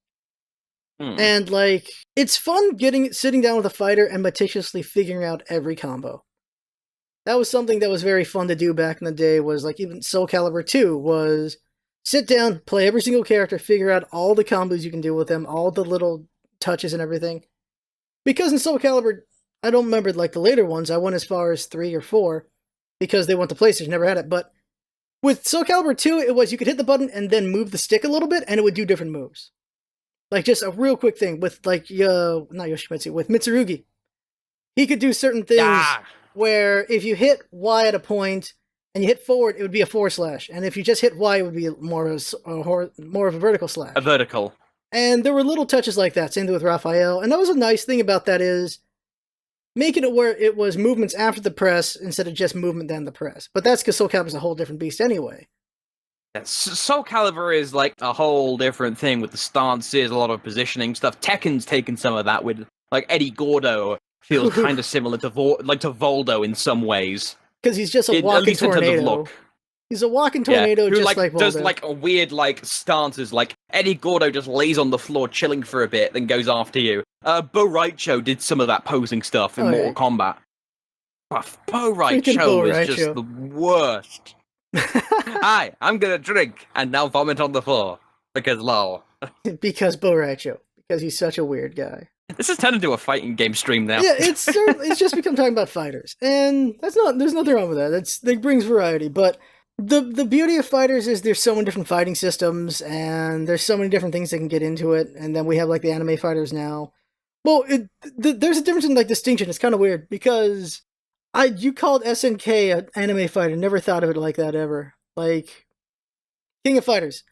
And, like, it's fun sitting down with a fighter and meticulously figuring out every combo. That was something that was very fun to do back in the day, was, like, even Soul Calibur 2 was sit down, play every single character, figure out all the combos you can do with them, all the little touches and everything. Because in Soul Calibur, I don't remember, like, the later ones, I went as far as 3 or 4, because they went to PlayStation, never had it, but with Soul Calibur 2, it was you could hit the button and then move the stick a little bit, and it would do different moves. Like, just a real quick thing with, like, not Yoshimitsu, with Mitsurugi. He could do certain things where if you hit Y at a point, and you hit forward, it would be a forward slash. And if you just hit Y, it would be more of a vertical slash. A vertical. And there were little touches like that. Same thing with Raphael. And that was a nice thing about that is making it where it was movements after the press instead of just movement then the press. But that's because Soul Calibur is a whole different beast anyway. Soul Calibur is like a whole different thing with the stances, a lot of positioning stuff. Tekken's taken some of that with, like, Eddie Gordo feels kind of similar to Voldo in some ways. Because he's just a walking tornado. He's a walking tornado, who, just like Voldo. Does like a weird like stances. Like Eddie Gordo just lays on the floor chilling for a bit, then goes after you. Bo Raicho did some of that posing stuff in Mortal Kombat. Bo Raicho is just the worst. Hi, I'm gonna drink and now vomit on the floor because lol. Because Bo Raicho. Because he's such a weird guy. This has turned into a fighting game stream now. Yeah, it's just become talking about fighters, and there's nothing wrong with that. That brings variety. But the beauty of fighters is there's so many different fighting systems, and there's so many different things that can get into it. And then we have like the anime fighters now. Well, there's a difference in like distinction. It's kind of weird because you called SNK an anime fighter. Never thought of it like that ever. Like King of Fighters.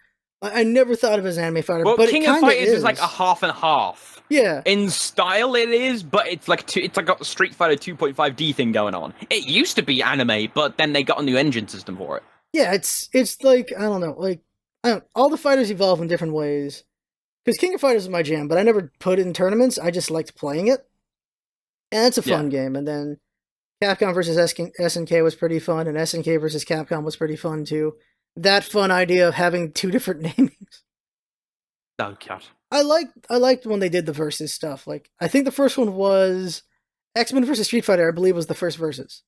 I never thought of it as an anime fighter. Well, but King of Fighters is like a half and half. Yeah. In style, it is, but it's like got the Street Fighter 2.5D thing going on. It used to be anime, but then they got a new engine system for it. Yeah, it's like I don't know, all the fighters evolve in different ways. Because King of Fighters is my jam, but I never put it in tournaments. I just liked playing it, and it's a fun game. And then Capcom versus SNK was pretty fun, and SNK versus Capcom was pretty fun too. That fun idea of having two different namings. Oh god. I liked when they did the versus stuff. Like I think the first one was X-Men versus Street Fighter, I believe was the first versus.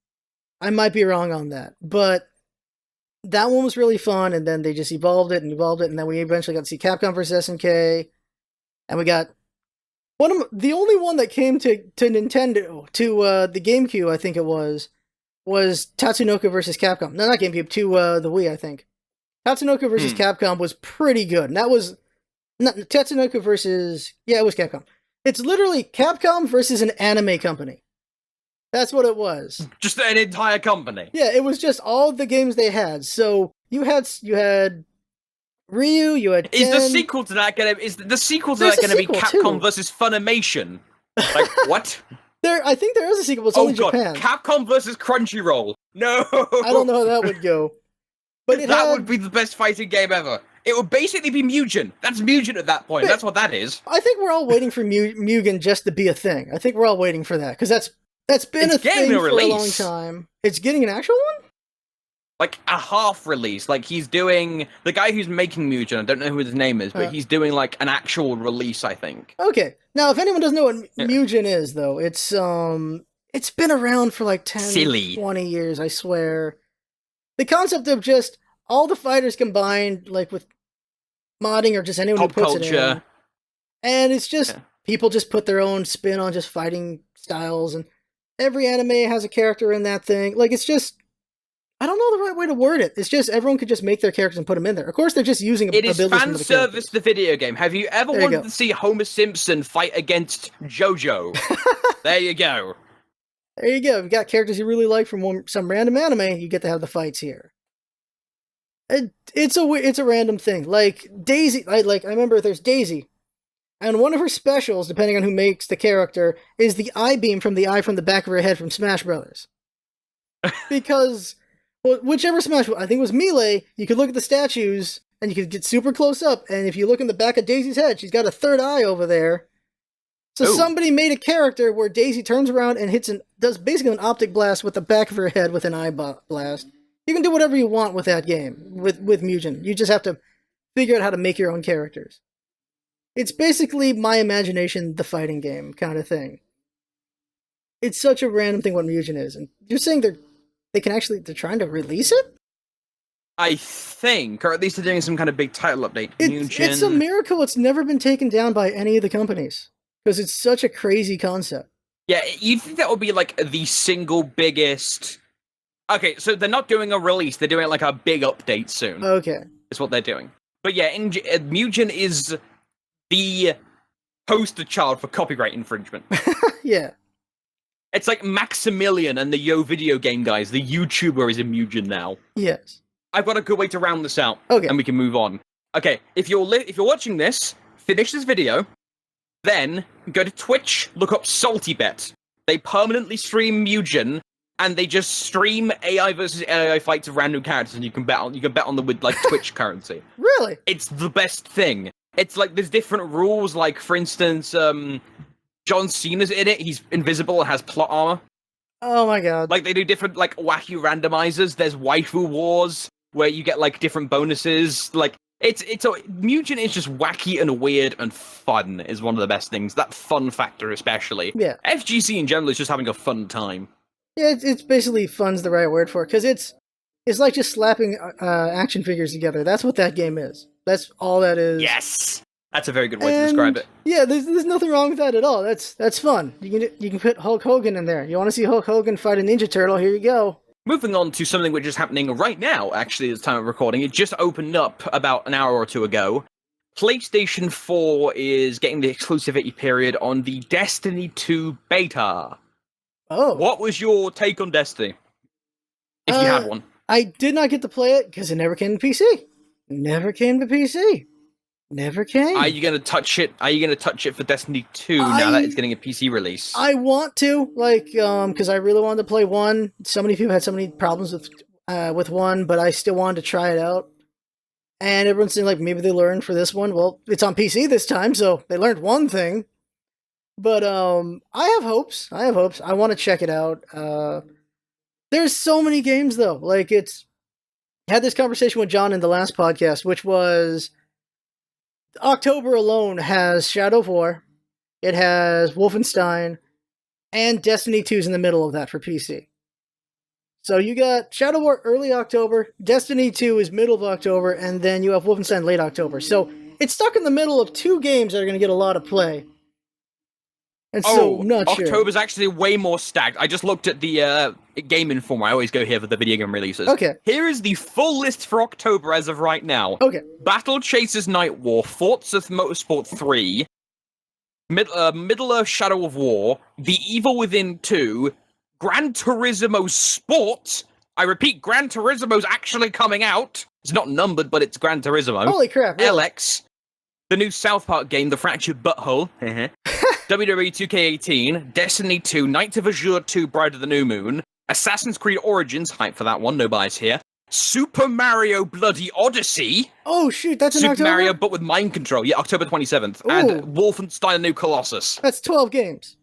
I might be wrong on that, but that one was really fun, and then they just evolved it, and then we eventually got to see Capcom versus SNK, and we got the only one that came to Nintendo, to the GameCube, I think it was Tatsunoko versus Capcom. No, not GameCube, to the Wii, I think. Tatsunoko versus Capcom was pretty good, and that was not Tatsunoko versus... Yeah, it was Capcom. It's literally Capcom versus an anime company. That's what it was. Just an entire company. Yeah, it was just all the games they had. So you had Ryu, you had Ken. Is the sequel to that gonna be Capcom versus Funimation? Like what? I think there is a sequel. It's only Japan. Capcom versus Crunchyroll. No, I don't know how that would go. But that would be the best fighting game ever. It would basically be Mugen. That's Mugen at that point. That's what that is. I think we're all waiting for Mugen just to be a thing. I think we're all waiting for that because that's been a thing for a long time. It's getting an actual one? Like a half release. Like he's doing the guy who's making Mugen. I don't know who his name is, but he's doing like an actual release, I think. Okay. Now, if anyone doesn't know what Mugen is, though, it's been around for like 10, 20 years, I swear. The concept of just all the fighters combined, like with modding or just anyone who puts it in. And it's just people just put their own spin on just fighting styles, and every anime has a character in that thing. Like, it's just, I don't know the right way to word it. It's just everyone could just make their characters and put them in there. Of course, they're just using abilities from the characters. It is fan service, the video game. Have you ever wanted to see Homer Simpson fight against JoJo? There you go. There you go. If you got characters you really like from some random anime, you get to have the fights here. It's a random thing. Like Daisy, I remember there's Daisy, and one of her specials, depending on who makes the character, is the eye beam from the eye from the back of her head from Smash Brothers. Because whichever Smash, I think it was Melee, you could look at the statues and you could get super close up, and if you look in the back of Daisy's head, she's got a third eye over there. So somebody made a character where Daisy turns around and does basically an optic blast with the back of her head with an eye blast. You can do whatever you want with that game, with Mugen. You just have to figure out how to make your own characters. It's basically My Imagination, the fighting game kind of thing. It's such a random thing what Mugen is. And you're saying they're trying to release it? I think, or at least they're doing some kind of big title update. It's a miracle it's never been taken down by any of the companies. Because it's such a crazy concept. Yeah, you'd think that would be like the single biggest... Okay, so they're not doing a release, they're doing like a big update soon. Okay. Is what they're doing. But yeah, Mugen is the poster child for copyright infringement. Yeah. It's like Maximilian and the Yo video game guys. The YouTuber is Mugen now. Yes. I've got a good way to round this out, Okay. and we can move on. Okay, if you're watching this, finish this video, then go to Twitch, look up SaltyBet. They permanently stream Mugen, and they just stream AI versus AI fights of random characters, and you can bet on them with like Twitch currency. Really? It's the best thing. It's like there's different rules. Like for instance, John Cena's in it. He's invisible and has plot armor. Oh my god. Like they do different like wacky randomizers. There's waifu wars where you get like different bonuses. Like Mugen is just wacky and weird and fun is one of the best things. That fun factor especially. Yeah. FGC in general is just having a fun time. Yeah, it's basically fun's the right word for it, because it's like just slapping action figures together. That's what that game is. That's all that is. Yes, that's a very good way to describe it. Yeah, there's nothing wrong with that at all. That's fun. You can put Hulk Hogan in there. You want to see Hulk Hogan fight a Ninja Turtle? Here you go. Moving on to something which is happening right now, actually, at the time of recording. It just opened up about an hour or two ago. PlayStation 4 is getting the exclusivity period on the Destiny 2 beta. Oh. What was your take on Destiny? If you had one. I did not get to play it because it never came to PC. Never came to PC. Never came. Are you going to touch it? Are you going to touch it for Destiny 2 now that it's getting a PC release? I want to, because I really wanted to play 1. So many people had so many problems with 1, but I still wanted to try it out. And everyone's saying, like, maybe they learned for this one. Well, it's on PC this time, so they learned one thing. But I have hopes. I want to check it out. There's so many games, though. Like, I had this conversation with John in the last podcast, which was October alone has Shadow of War, it has Wolfenstein, and Destiny 2's in the middle of that for PC. So you got Shadow of War early October, Destiny 2 is middle of October, and then you have Wolfenstein late October. So it's stuck in the middle of 2 games that are going to get a lot of play. And so, not sure. October's actually way more stacked. I just looked at the Game Informer. I always go here for the video game releases. Okay. Here is the full list for October as of right now. Okay. Battle Chasers Night War, Forza Motorsport 3, Middle-earth Shadow of War, The Evil Within 2, Gran Turismo Sport. I repeat, Gran Turismo's actually coming out. It's not numbered, but it's Gran Turismo. Holy crap. Really? LX, the new South Park game, The Fractured Butthole. WWE 2K18, Destiny 2, Night of Azure 2, Bride of the New Moon, Assassin's Creed Origins, hype for that one, no bias here, Super Mario Bloody Odyssey. Oh shoot, that's in Super October? Mario, but with mind control, yeah, October 27th, and Wolfenstein New Colossus. That's 12 games.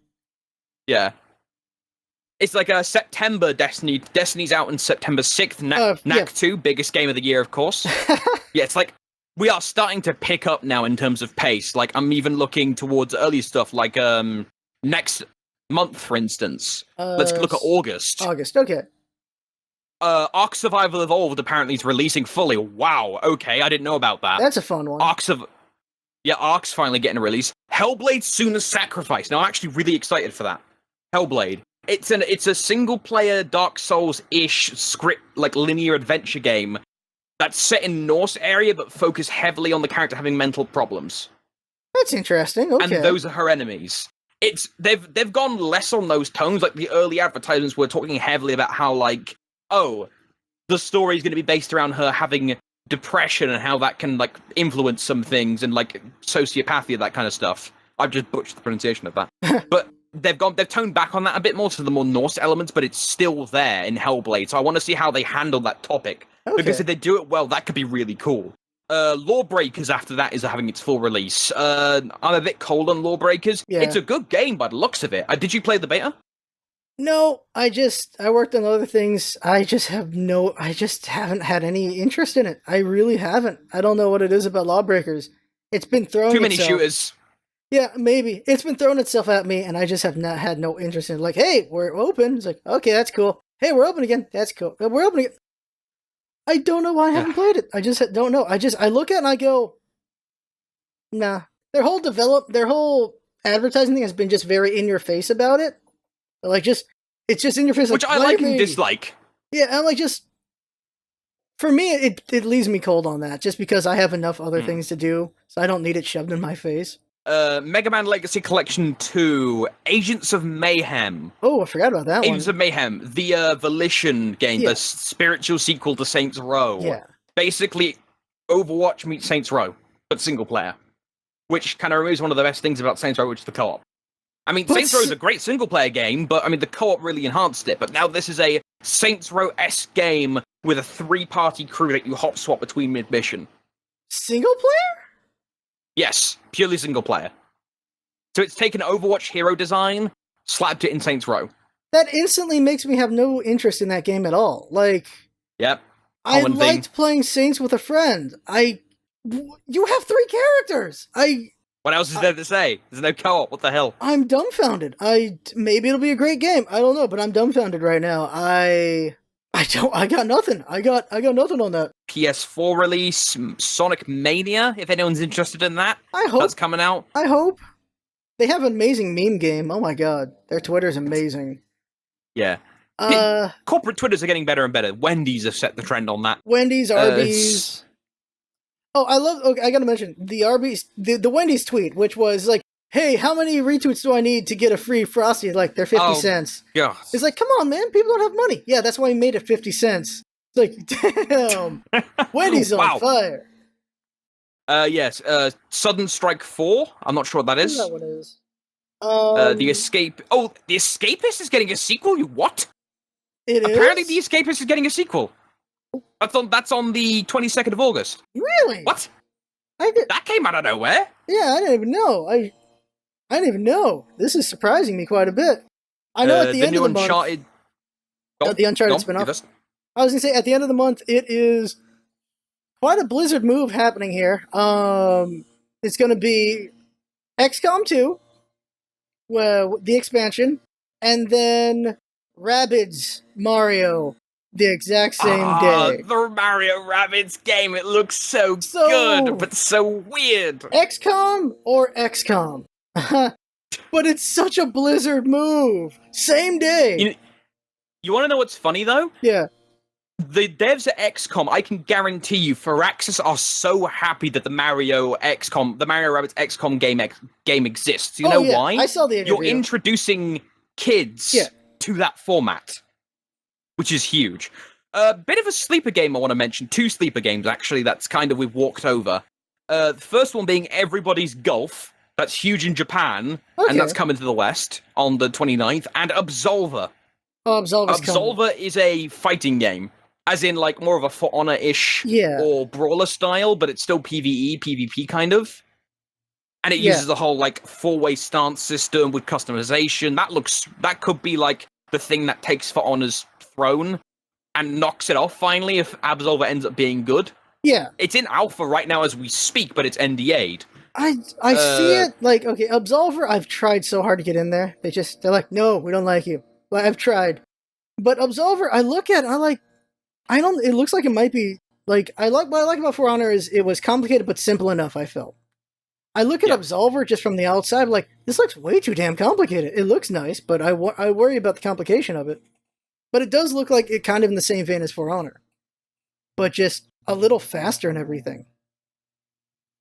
Yeah. It's like a September Destiny. Destiny's out on September 6th, Knack 2, biggest game of the year, of course. Yeah, it's like, we are starting to pick up now in terms of pace. Like, I'm even looking towards early stuff, like next month, for instance. Let's look at August. August, okay. Ark Survival Evolved apparently is releasing fully. Wow, okay, I didn't know about that. That's a fun one. Ark's finally getting a release. Hellblade: Senua's Sacrifice. Now, I'm actually really excited for that. Hellblade. It's a single-player Dark Souls-ish script, like linear adventure game that's set in Norse area, but focused heavily on the character having mental problems. That's interesting. Okay. And those are her enemies. They've gone less on those tones. Like the early advertisements were talking heavily about how like, oh, the story is going to be based around her having depression and how that can like influence some things and like sociopathy, that kind of stuff. I've just butchered the pronunciation of that. But they've toned back on that a bit more to the more Norse elements, but it's still there in Hellblade. So I want to see how they handle that topic. Okay. Because if they do it well, that could be really cool. Lawbreakers after that is having its full release. I'm a bit cold on Lawbreakers. Yeah. It's a good game by the looks of it. Did you play the beta? No, I worked on other things. I just haven't had any interest in it. I really haven't. I don't know what it is about Lawbreakers. It's been throwing too many shooters. Yeah, maybe. It's been throwing itself at me, and I just have not had no interest in it. Like, hey, we're open. It's like, okay, that's cool. Hey, we're open again. That's cool. We're open again. I don't know why I haven't played it. I just don't know. I look at it and I go, nah. Their whole advertising thing has been just very in your face about it. Like, it's just in your face. Which like, I like and dislike. Yeah, and like, just, for me, it leaves me cold on that, just because I have enough other things to do, so I don't need it shoved in my face. Mega Man Legacy Collection 2, Agents of Mayhem. Oh, I forgot about that Agents one. of Mayhem, the Volition game, Yeah. the spiritual sequel to Saints Row. Yeah. Basically, Overwatch meets Saints Row, but single player. Which kind of removes one of the best things about Saints Row, which is the co-op. I mean, But Saints Row is a great single player game, but I mean, the co-op really enhanced it. But now this is a Saints Row-esque game with a 3-party crew that you hop swap between mid-mission. Single player? Yes, purely single player. So it's taken Overwatch hero design, slapped it in Saints Row. That instantly makes me have no interest in that game at all. Like, Yep. I Common liked thing. playing Saints with a friend. You have 3 characters. What else is there to say? There's no co-op. What the hell? I'm dumbfounded. Maybe it'll be a great game. I don't know, but I'm dumbfounded right now. I got nothing. I got nothing on that. PS4 release, Sonic Mania, if anyone's interested in that. I hope. That's coming out. I hope. They have an amazing meme game. Oh my god. Their Twitter's amazing. Yeah. Corporate Twitters are getting better and better. Wendy's have set the trend on that. Wendy's, Arby's. Okay, I gotta mention the Arby's, the Wendy's tweet, which was like, "Hey, how many retweets do I need to get a free Frosty?" Like they're 50 cents. Yeah. It's like, come on, man, people don't have money. Yeah, that's why he made it 50 cents. It's like, damn, Wendy's on fire. Yes. Sudden Strike 4. I'm not sure what that is. What that one is. The Escape. Oh, The Escapist is getting a sequel. You what? Apparently, The Escapist is getting a sequel. That's on the 22nd of August. Really? What? That came out of nowhere. Yeah, I didn't even know. I didn't even know. This is surprising me quite a bit. I know at the end of the Uncharted... month, the Uncharted spinoff. I was gonna say at the end of the month, it is quite a Blizzard move happening here. It's gonna be XCOM 2, well, the expansion, and then Rabbids Mario the exact same day. The Mario Rabbids game, it looks so good, but so weird. XCOM or XCOM? But it's such a Blizzard move. Same day. You want to know what's funny, though? Yeah. The devs at XCOM, I can guarantee you, Firaxis are so happy that the Mario Rabbids XCOM game exists. You know why? I saw the interview. You're introducing kids to that format, which is huge. A bit of a sleeper game I want to mention. 2 sleeper games, actually, that's kind of we've walked over. The first one being Everybody's Golf. That's huge in Japan, and that's coming to the West on the 29th. And Absolver. Oh, Absolver is a fighting game. As in, like, more of a For Honor-ish or brawler style, but it's still PvE, PvP kind of. And it uses the whole, like, 4-way stance system with customization. That could be, like, the thing that takes For Honor's throne and knocks it off, finally, if Absolver ends up being good. Yeah. It's in alpha right now as we speak, but it's NDA'd. I see it, like, okay, Absolver, I've tried so hard to get in there. They're like, no, we don't like you. Like, I've tried. But Absolver, I look at it, it looks like it might be, like, what I like about For Honor is it was complicated but simple enough, I felt. I look at Absolver just from the outside, like, this looks way too damn complicated. It looks nice, but I worry about the complication of it. But it does look like it kind of in the same vein as For Honor. But just a little faster and everything.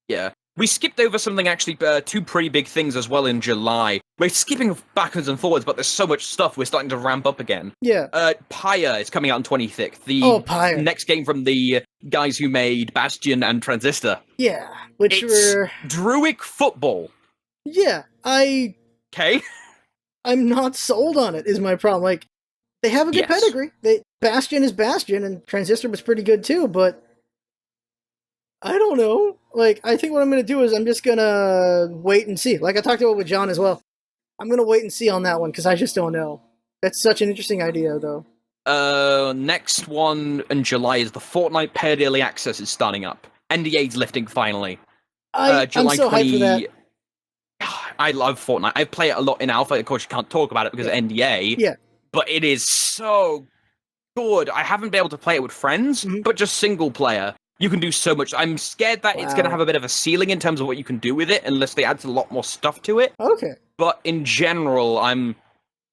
Yeah. We skipped over something, actually, 2 pretty big things as well in July. We're skipping backwards and forwards, but there's so much stuff, we're starting to ramp up again. Yeah. Pyre is coming out on 26th. The next game from the guys who made Bastion and Transistor. Yeah. It's Druid Football. Yeah. Okay. I'm not sold on it, is my problem. Like, they have a good pedigree. Bastion is Bastion, and Transistor was pretty good too, but I don't know. Like, I think what I'm going to do is I'm just going to wait and see. Like, I talked about it with John as well. I'm going to wait and see on that one, because I just don't know. That's such an interesting idea, though. Next one in July is the Fortnite Paid Early Access is starting up. NDA's lifting, finally. I'm so hyped for that. I love Fortnite. I play it a lot in alpha. Of course, you can't talk about it because of NDA. Yeah. But it is so good. I haven't been able to play it with friends, but just single player. You can do so much. I'm scared that it's going to have a bit of a ceiling in terms of what you can do with it, unless they add a lot more stuff to it. Okay. But in general, I'm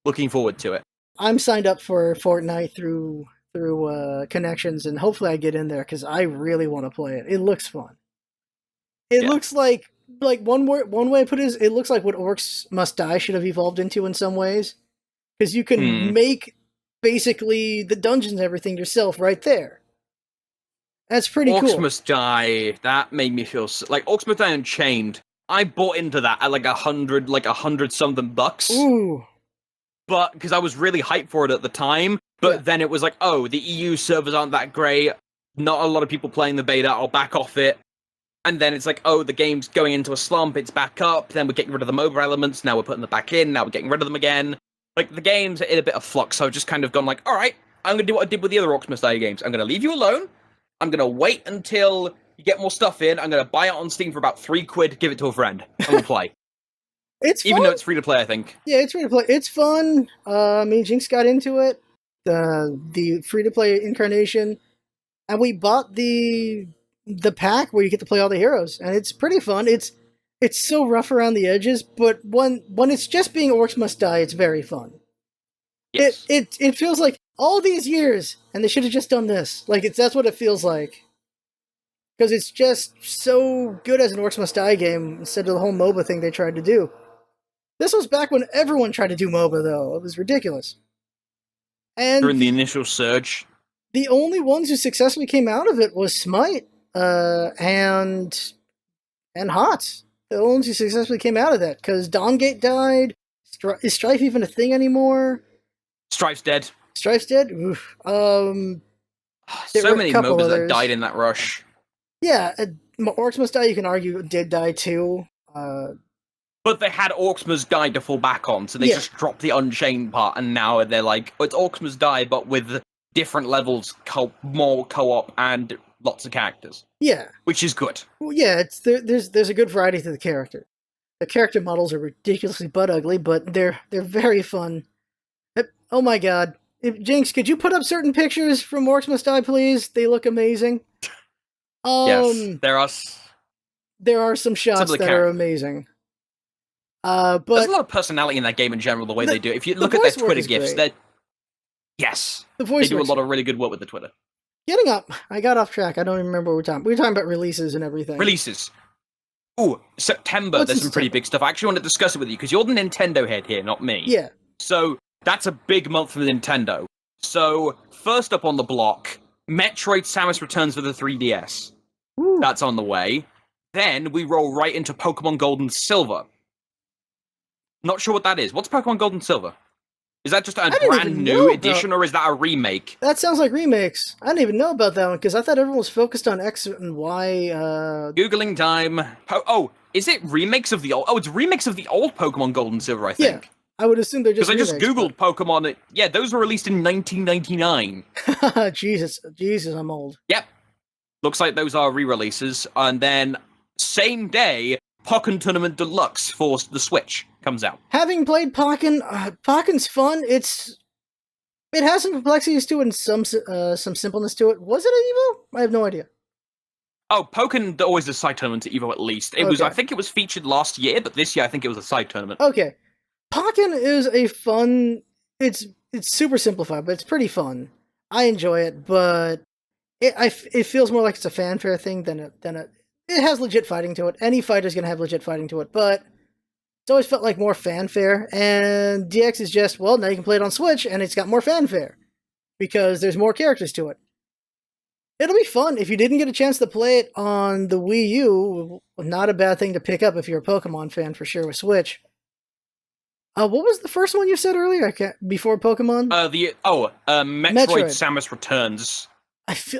looking forward to it. I'm signed up for Fortnite through connections, and hopefully I get in there, because I really want to play it. It looks fun. It looks like like one way I put it is it looks like what Orcs Must Die should have evolved into in some ways, because you can make basically the dungeons and everything yourself right there. That's pretty Orcs cool. Must Die. That made me feel like Orcs Must Die Unchained. I bought into that at like $100 something bucks. Ooh. But because I was really hyped for it at the time, but then it was like, oh, the EU servers aren't that great. Not a lot of people playing the beta. I'll back off it. And then it's like, oh, the game's going into a slump. It's back up. Then we're getting rid of the mobile elements. Now we're putting them back in. Now we're getting rid of them again. Like, the game's in a bit of flux. So I've just kind of gone like, all right, I'm going to do what I did with the other Orcs Must Die games. I'm going to leave you alone. I'm going to wait until you get more stuff in. I'm going to buy it on Steam for about £3, give it to a friend, and we'll play. It's Even fun. though it's free to play, I think. Yeah, it's free to play. It's fun. Me and Jinx got into it. The free to play incarnation. And we bought the pack where you get to play all the heroes, and it's pretty fun. It's so rough around the edges, but when it's just being Orcs Must Die, it's very fun. Yes. It feels like all these years, and they should have just done this. Like that's what it feels like, because it's just so good as an Orcs Must Die game instead of the whole MOBA thing they tried to do. This was back when everyone tried to do MOBA, though. It was ridiculous. And During the initial surge. the only ones who successfully came out of it was Smite and HOTS. The only ones who successfully came out of that, because Dawngate died. Is Strife even a thing anymore? Strife's dead. Strife's dead? Oof. So many MOBAs that died in that rush. Yeah, Orcs Must Die, you can argue, did die too. But they had Orcs Must Die to fall back on, so they just dropped the Unchained part, and now they're like, oh, it's Orcs Must Die, but with different levels, more co-op, and lots of characters. Yeah. Which is good. Well, yeah, there's a good variety to the character. The character models are ridiculously butt ugly, but they're very fun. Oh my god. Jinx, could you put up certain pictures from Orcs Must Die, please? They look amazing. Yes, there are some shots that are amazing. But there's a lot of personality in that game in general, the way they do it. If you look at their Twitter GIFs, they do a lot of really good work with the Twitter. Getting up, I got off track. I don't even remember what we're talking. We were talking about releases and everything. Releases. Ooh, September, there's some pretty big stuff. I actually want to discuss it with you, because you're the Nintendo head here, not me. Yeah. So, that's a big month for Nintendo. So, first up on the block, Metroid Samus Returns for the 3DS. Ooh. That's on the way. Then, we roll right into Pokemon Gold and Silver. Not sure what that is. What's Pokemon Gold and Silver? Is that just a brand new edition, or is that a remake? That sounds like remakes. I didn't even know about that one, because I thought everyone was focused on X and Y. Googling time. Is it remakes of the old... Oh, it's remakes of the old Pokemon Gold and Silver, I think. Yeah, I would assume they're just because I just Googled Pokemon... Yeah, those were released in 1999. Jesus, I'm old. Yep. Looks like those are re-releases. And then, same day, Pokken Tournament Deluxe for the Switch comes out. Having played Pokken, Pokken's fun. It has some complexities to it and some simpleness to it. Was it an Evo? I have no idea. Oh, Pokken always a side tournament to Evo at least. It was. I think it was featured last year, but this year I think it was a side tournament. Okay. Pokken is a fun... It's super simplified, but it's pretty fun. I enjoy it, but it feels more like it's a fanfare thing than it has legit fighting to it. Any fighter's gonna have legit fighting to it, but it's always felt like more fanfare, and DX is just, well, now you can play it on Switch, and it's got more fanfare, because there's more characters to it. It'll be fun. If you didn't get a chance to play it on the Wii U, not a bad thing to pick up if you're a Pokemon fan, for sure, with Switch. What was the first one you said earlier? Before Pokemon? Metroid Samus Returns.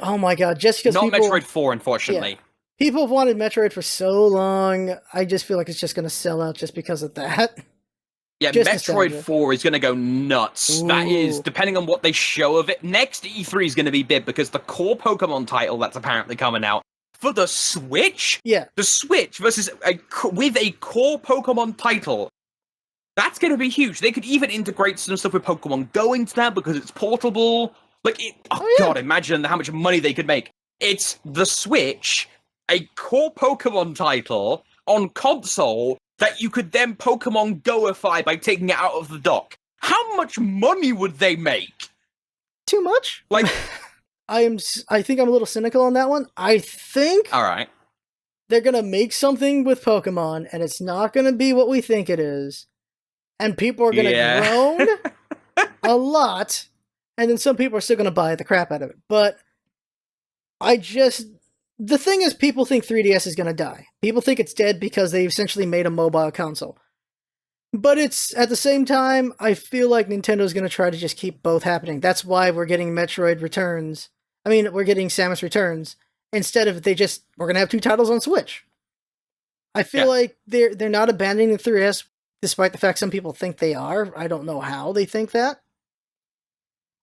Oh my god, just because Not Metroid 4, unfortunately. Yeah. People have wanted Metroid for so long, I just feel like it's just going to sell out just because of that. Yeah, just Metroid nostalgia. 4 is going to go nuts. Ooh. That is, depending on what they show of it, next E3 is going to be big, because the core Pokemon title that's apparently coming out for the Switch? Yeah. The Switch versus with a core Pokemon title. That's going to be huge. They could even integrate some stuff with Pokemon Go into that, because it's portable. God, imagine how much money they could make. It's the Switch, a core Pokemon title on console that you could then Pokemon Goify by taking it out of the dock. How much money would they make? Too much? I think I'm a little cynical on that one. I think all right. they're gonna make something with Pokemon, and it's not gonna be what we think it is, and people are gonna groan a lot, and then some people are still gonna buy the crap out of it. But the thing is, people think 3DS is gonna die. People think it's dead because they essentially made a mobile console. But it's, at the same time, I feel like Nintendo's gonna try to just keep both happening. That's why we're getting Metroid Returns. I mean, we're getting Samus Returns. Instead of we're gonna have 2 titles on Switch. I feel like they're not abandoning the 3DS, despite the fact some people think they are. I don't know how they think that.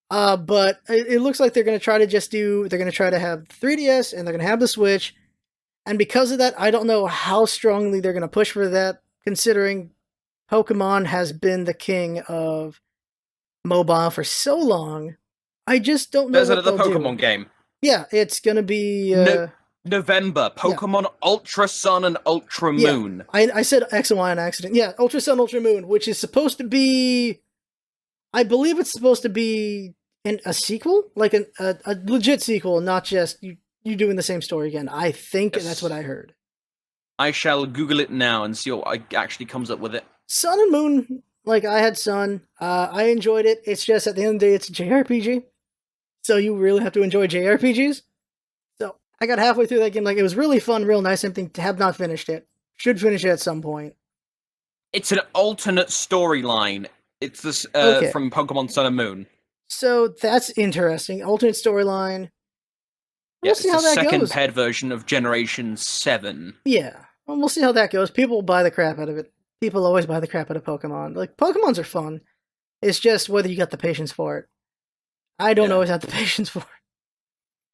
But it looks like they're gonna try to have 3DS and they're gonna have the Switch. And because of that, I don't know how strongly they're gonna push for that, considering Pokemon has been the king of mobile for so long. I just don't know. There's another Pokemon game. Yeah, it's gonna be November. Pokemon Ultra Sun and Ultra Moon. I said X and Y on accident. Yeah, Ultra Sun, Ultra Moon, which is supposed to be, I believe it's supposed to be a sequel, like a legit sequel, not just you doing the same story again. I think that's what I heard. I shall Google it now and see what actually comes up with it. Sun and Moon, like, I had Sun. I enjoyed it. It's just, at the end of the day, it's a JRPG. So you really have to enjoy JRPGs. So I got halfway through that game. Like, it was really fun, real nice. Something to have not finished it. Should finish it at some point. It's an alternate storyline. It's this from Pokemon Sun and Moon. So that's interesting. Alternate storyline. We'll see how that goes. It's the second paired version of Generation 7. Yeah. Well, we'll see how that goes. People will buy the crap out of it. People always buy the crap out of Pokemon. Like, Pokemons are fun. It's just whether you got the patience for it. I don't always have the patience for it.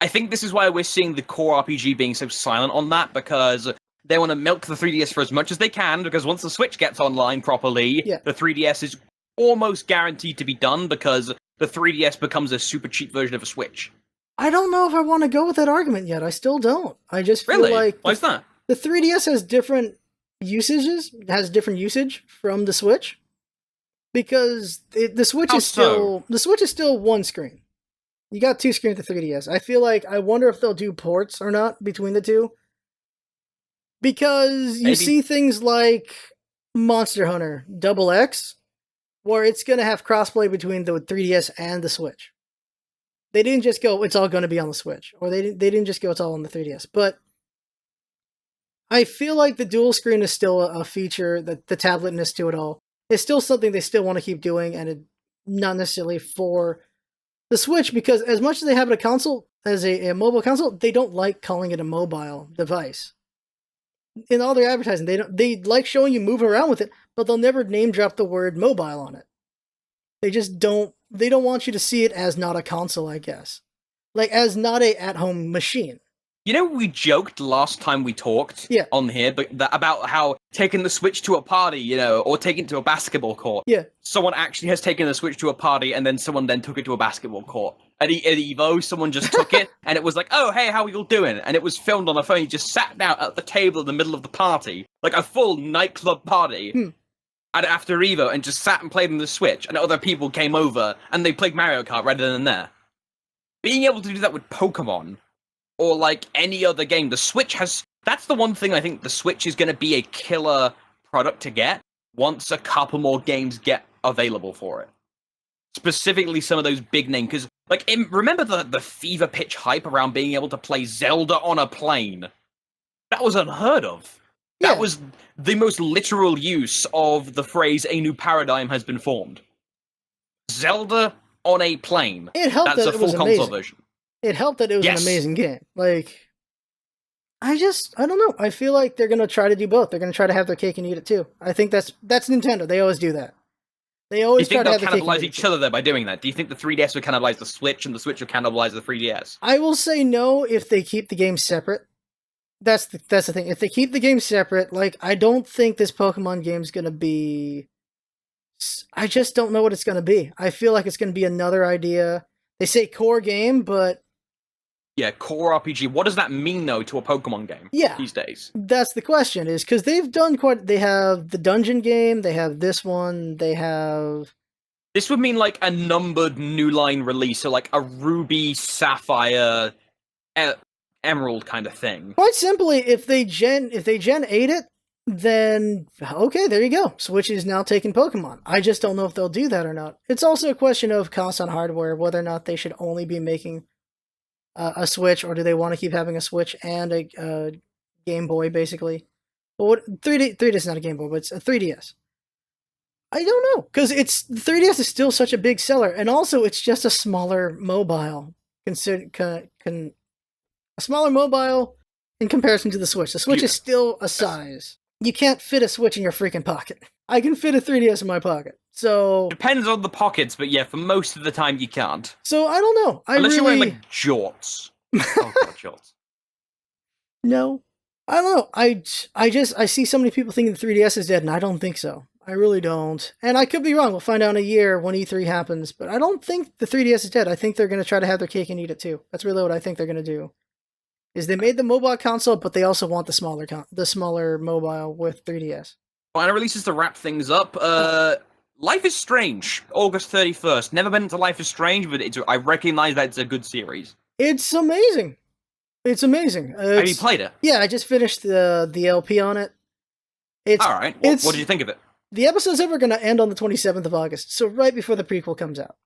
I think this is why we're seeing the core RPG being so silent on that, because they want to milk the 3DS for as much as they can, because once the Switch gets online properly, the 3DS is almost guaranteed to be done, because the 3DS becomes a super cheap version of a Switch. I don't know if I want to go with that argument yet. I still don't. I just feel like... Why is that? The 3DS has different different usage from the Switch, because the Switch is still one screen. You got 2 screens with the 3DS. I wonder if they'll do ports or not between the two, because you see things like Monster Hunter XX, where it's going to have crossplay between the 3DS and the Switch. They didn't just go, it's all going to be on the Switch, or they didn't just go, it's all on the 3DS. But I feel like the dual screen is still a feature, that the tabletness to it all is still something they still want to keep doing, and not necessarily for the Switch, because as much as they have it a console, as a mobile console, they don't like calling it a mobile device. In all their advertising, they like showing you moving around with it, but they'll never name drop the word mobile on it. They just don't want you to see it as not a console, I guess. Like, as not a at-home machine. You know, we joked last time we talked on here about how taking the Switch to a party, or taking it to a basketball court. Yeah. Someone actually has taken the Switch to a party, and then someone then took it to a basketball court. At Evo, someone just took it, and it was like, oh, hey, how are you all doing? And it was filmed on a phone. You just sat down at the table in the middle of the party, like a full nightclub party. After Evo, and just sat and played on the Switch, and other people came over, and they played Mario Kart rather than there. Being able to do that with Pokemon, or like any other game, the Switch that's the one thing I think the Switch is going to be a killer product to get once a couple more games get available for it. Specifically some of those big names, because remember the fever pitch hype around being able to play Zelda on a plane? That was unheard of. That was the most literal use of the phrase, a new paradigm has been formed. Zelda on a plane. It helped That's that a full console version. It helped that it was an amazing game. Like, I don't know. I feel like they're going to try to do both. They're going to try to have their cake and eat it too. I think that's Nintendo. They always do that. They always try to have their cake and eat it. Do you think they'll cannibalize each other, though, by doing that? Do you think the 3DS would cannibalize the Switch and the Switch would cannibalize the 3DS? I will say no if they keep the games separate. That's the thing. If they keep the games separate, like, I don't think this Pokemon game's going to be... I just don't know what it's going to be. I feel like it's going to be another idea. They say core game, but... Yeah, core RPG. What does that mean, though, to a Pokemon game these days? That's the question, is because they've done they have the dungeon game, they have this one, they have... This would mean, like, a numbered new line release, so, like, a Ruby, Sapphire, Emerald kind of thing. Quite simply, if they Gen 8 it, then okay, there you go. Switch is now taking Pokemon. I just don't know if they'll do that or not. It's also a question of cost on hardware, whether or not they should only be making a Switch, or do they want to keep having a Switch and a Game Boy, basically. Well, what 3DS is not a Game Boy, but it's a 3DS. I don't know, because the 3DS is still such a big seller, and also it's just a smaller mobile. A smaller mobile in comparison to the Switch. The Switch is still a size. You can't fit a Switch in your freaking pocket. I can fit a 3DS in my pocket. So depends on the pockets, but yeah, for most of the time you can't. So I don't know. Unless you're wearing like jorts. Oh god, jorts. No, I don't know. I see so many people thinking the 3DS is dead, and I don't think so. I really don't. And I could be wrong. We'll find out in a year when E3 happens. But I don't think the 3DS is dead. I think they're going to try to have their cake and eat it too. That's really what I think they're going to do. Is they made the mobile console, but they also want the smaller mobile with 3DS. Final releases to wrap things up. Life is Strange, August 31st. Never been into Life is Strange, but I recognize that it's a good series. It's amazing. It's amazing. Have you played it? Yeah, I just finished the LP on it. It's all right. What did you think of it? The episode's ever going to end on the 27th of August, so right before the prequel comes out.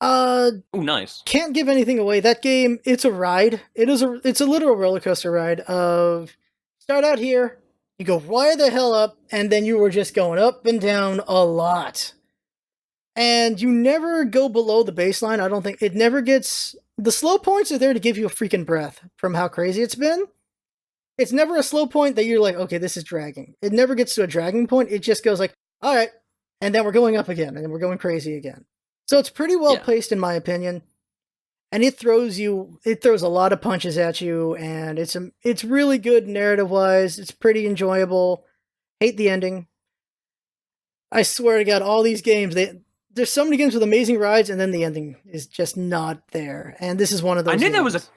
Oh, nice. Can't give anything away. That game, it's a ride. It's a literal roller coaster ride of start out here, you go wire the hell up, and then you were just going up and down a lot. And you never go below the baseline. I don't think it never gets. The slow points are there to give you a freaking breath from how crazy it's been. It's never a slow point that you're like, okay, this is dragging. It never gets to a dragging point. It just goes like, all right, and then we're going up again, and then we're going crazy again. So it's pretty well paced, in my opinion. And it throws a lot of punches at you, and it's really good narrative-wise. It's pretty enjoyable. Hate the ending. I swear to God, all these games, there's so many games with amazing rides, and then the ending is just not there. And this is one of those. I knew games.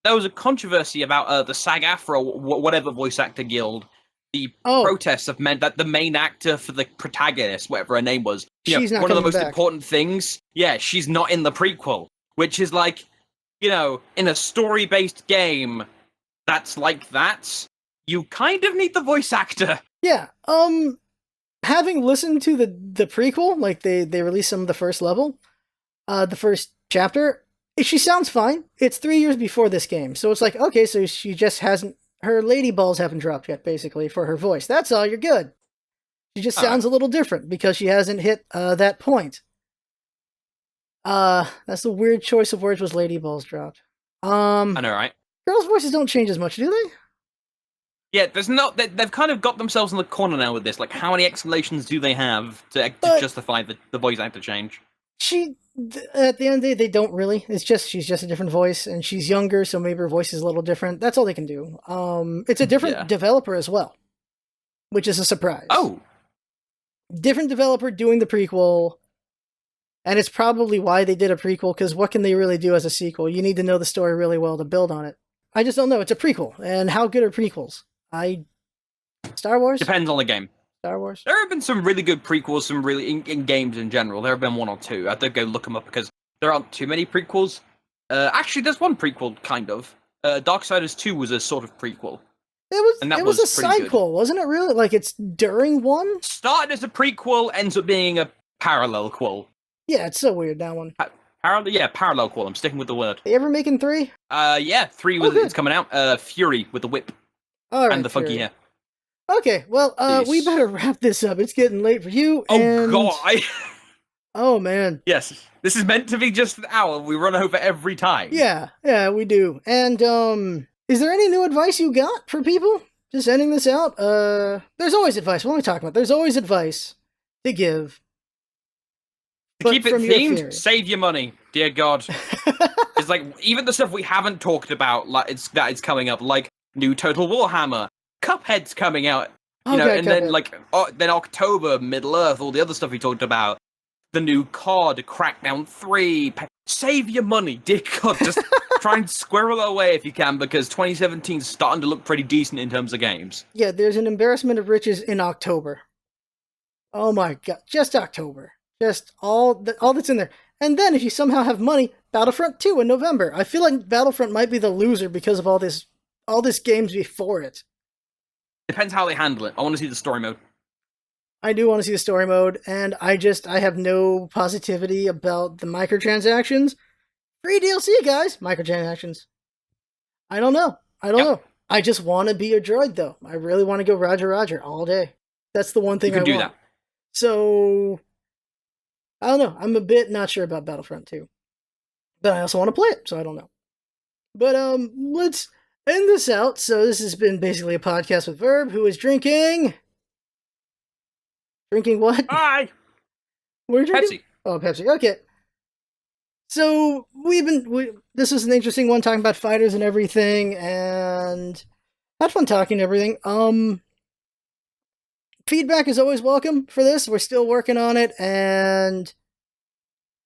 There was a controversy about the SAG-AFTRA, whatever voice actor guild. The protests have meant that the main actor for the protagonist, whatever her name was, she's not one of the most back. important things. Yeah, she's not in the prequel, which is like, in a story-based game that's like that, you kind of need the voice actor. Yeah. Having listened to the prequel, like they released some of the first level, the first chapter, she sounds fine. It's 3 years before this game, so it's like, okay, so she just hasn't. Her lady balls haven't dropped yet, basically, for her voice. That's all, you're good. She just sounds a little different because she hasn't hit that point. That's the weird choice of words, was lady balls dropped. I know, right? Girls' voices don't change as much, do they? Yeah, they've kind of got themselves in the corner now with this. Like, how many exclamations do they have to justify the voice actor change? At the end of the day, they don't really. She's just a different voice, and she's younger, so maybe her voice is a little different. That's all they can do. It's a different developer as well, which is a surprise. Oh. Different developer doing the prequel, and it's probably why they did a prequel, because what can they really do as a sequel? You need to know the story really well to build on it. I just don't know. It's a prequel, and how good are prequels? Star Wars? Depends on the game. Star Wars? There have been some really good prequels, some really in games in general. There have been one or two. I have to go look them up because there aren't too many prequels. Actually, there's one prequel, kind of. Darksiders 2 was a sort of prequel. It was a sequel, wasn't it really? Like, it's during one? Started as a prequel, ends up being a parallel quel. Yeah, it's so weird, that one. Parallel quel. I'm sticking with the word. They ever making 3? 3 it's coming out. Fury with the whip. All right, and the funky hair. Okay, well, we better wrap this up. It's getting late for you. Oh, God. Oh, man. Yes, this is meant to be just an hour. We run over every time. Yeah, we do. And, is there any new advice you got for people? Just ending this out? There's always advice. What am I talking about? There's always advice to give. To keep it themed, save your money. Dear God. It's like, even the stuff we haven't talked about, like it's coming up, like new Total Warhammer. Cuphead's coming out, then then October, Middle-earth, all the other stuff we talked about. The new COD, Crackdown 3. Save your money, dear God. Just try and squirrel away if you can, because 2017's starting to look pretty decent in terms of games. Yeah, there's an embarrassment of riches in October. Oh my God, just October. Just all that's in there. And then if you somehow have money, Battlefront 2 in November. I feel like Battlefront might be the loser because of all this games before it. Depends how they handle it. I want to see the story mode. I do want to see the story mode, and I have no positivity about the microtransactions. Free DLC, guys! Microtransactions. I don't know. I just want to be a droid, though. I really want to go Roger all day. That's the one thing I want. You can do that. So, I don't know. I'm a bit not sure about Battlefront 2. But I also want to play it, so I don't know. But let's end this out. So this has been basically a podcast with Verb, who is drinking... Drinking what? Hi! What are you drinking? Pepsi. Oh, Pepsi. Okay. So this was an interesting one, talking about fighters and everything, and had fun talking to everything. Feedback is always welcome for this. We're still working on it, and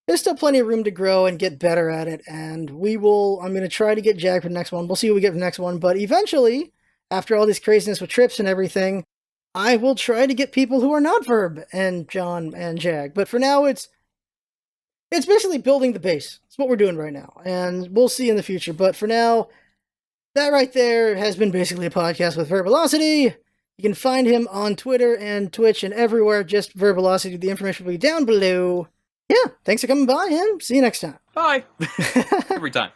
there's still plenty of room to grow and get better at it. And I'm going to try to get Jag for the next one. We'll see what we get for the next one. But eventually, after all this craziness with trips and everything, I will try to get people who are not Verb and John and Jag. But for now, it's basically building the base. That's what we're doing right now. And we'll see in the future. But for now, that right there has been basically a podcast with Verbalosity. You can find him on Twitter and Twitch and everywhere. Just Verbalosity. The information will be down below. Yeah, thanks for coming by, and see you next time. Bye. Every time.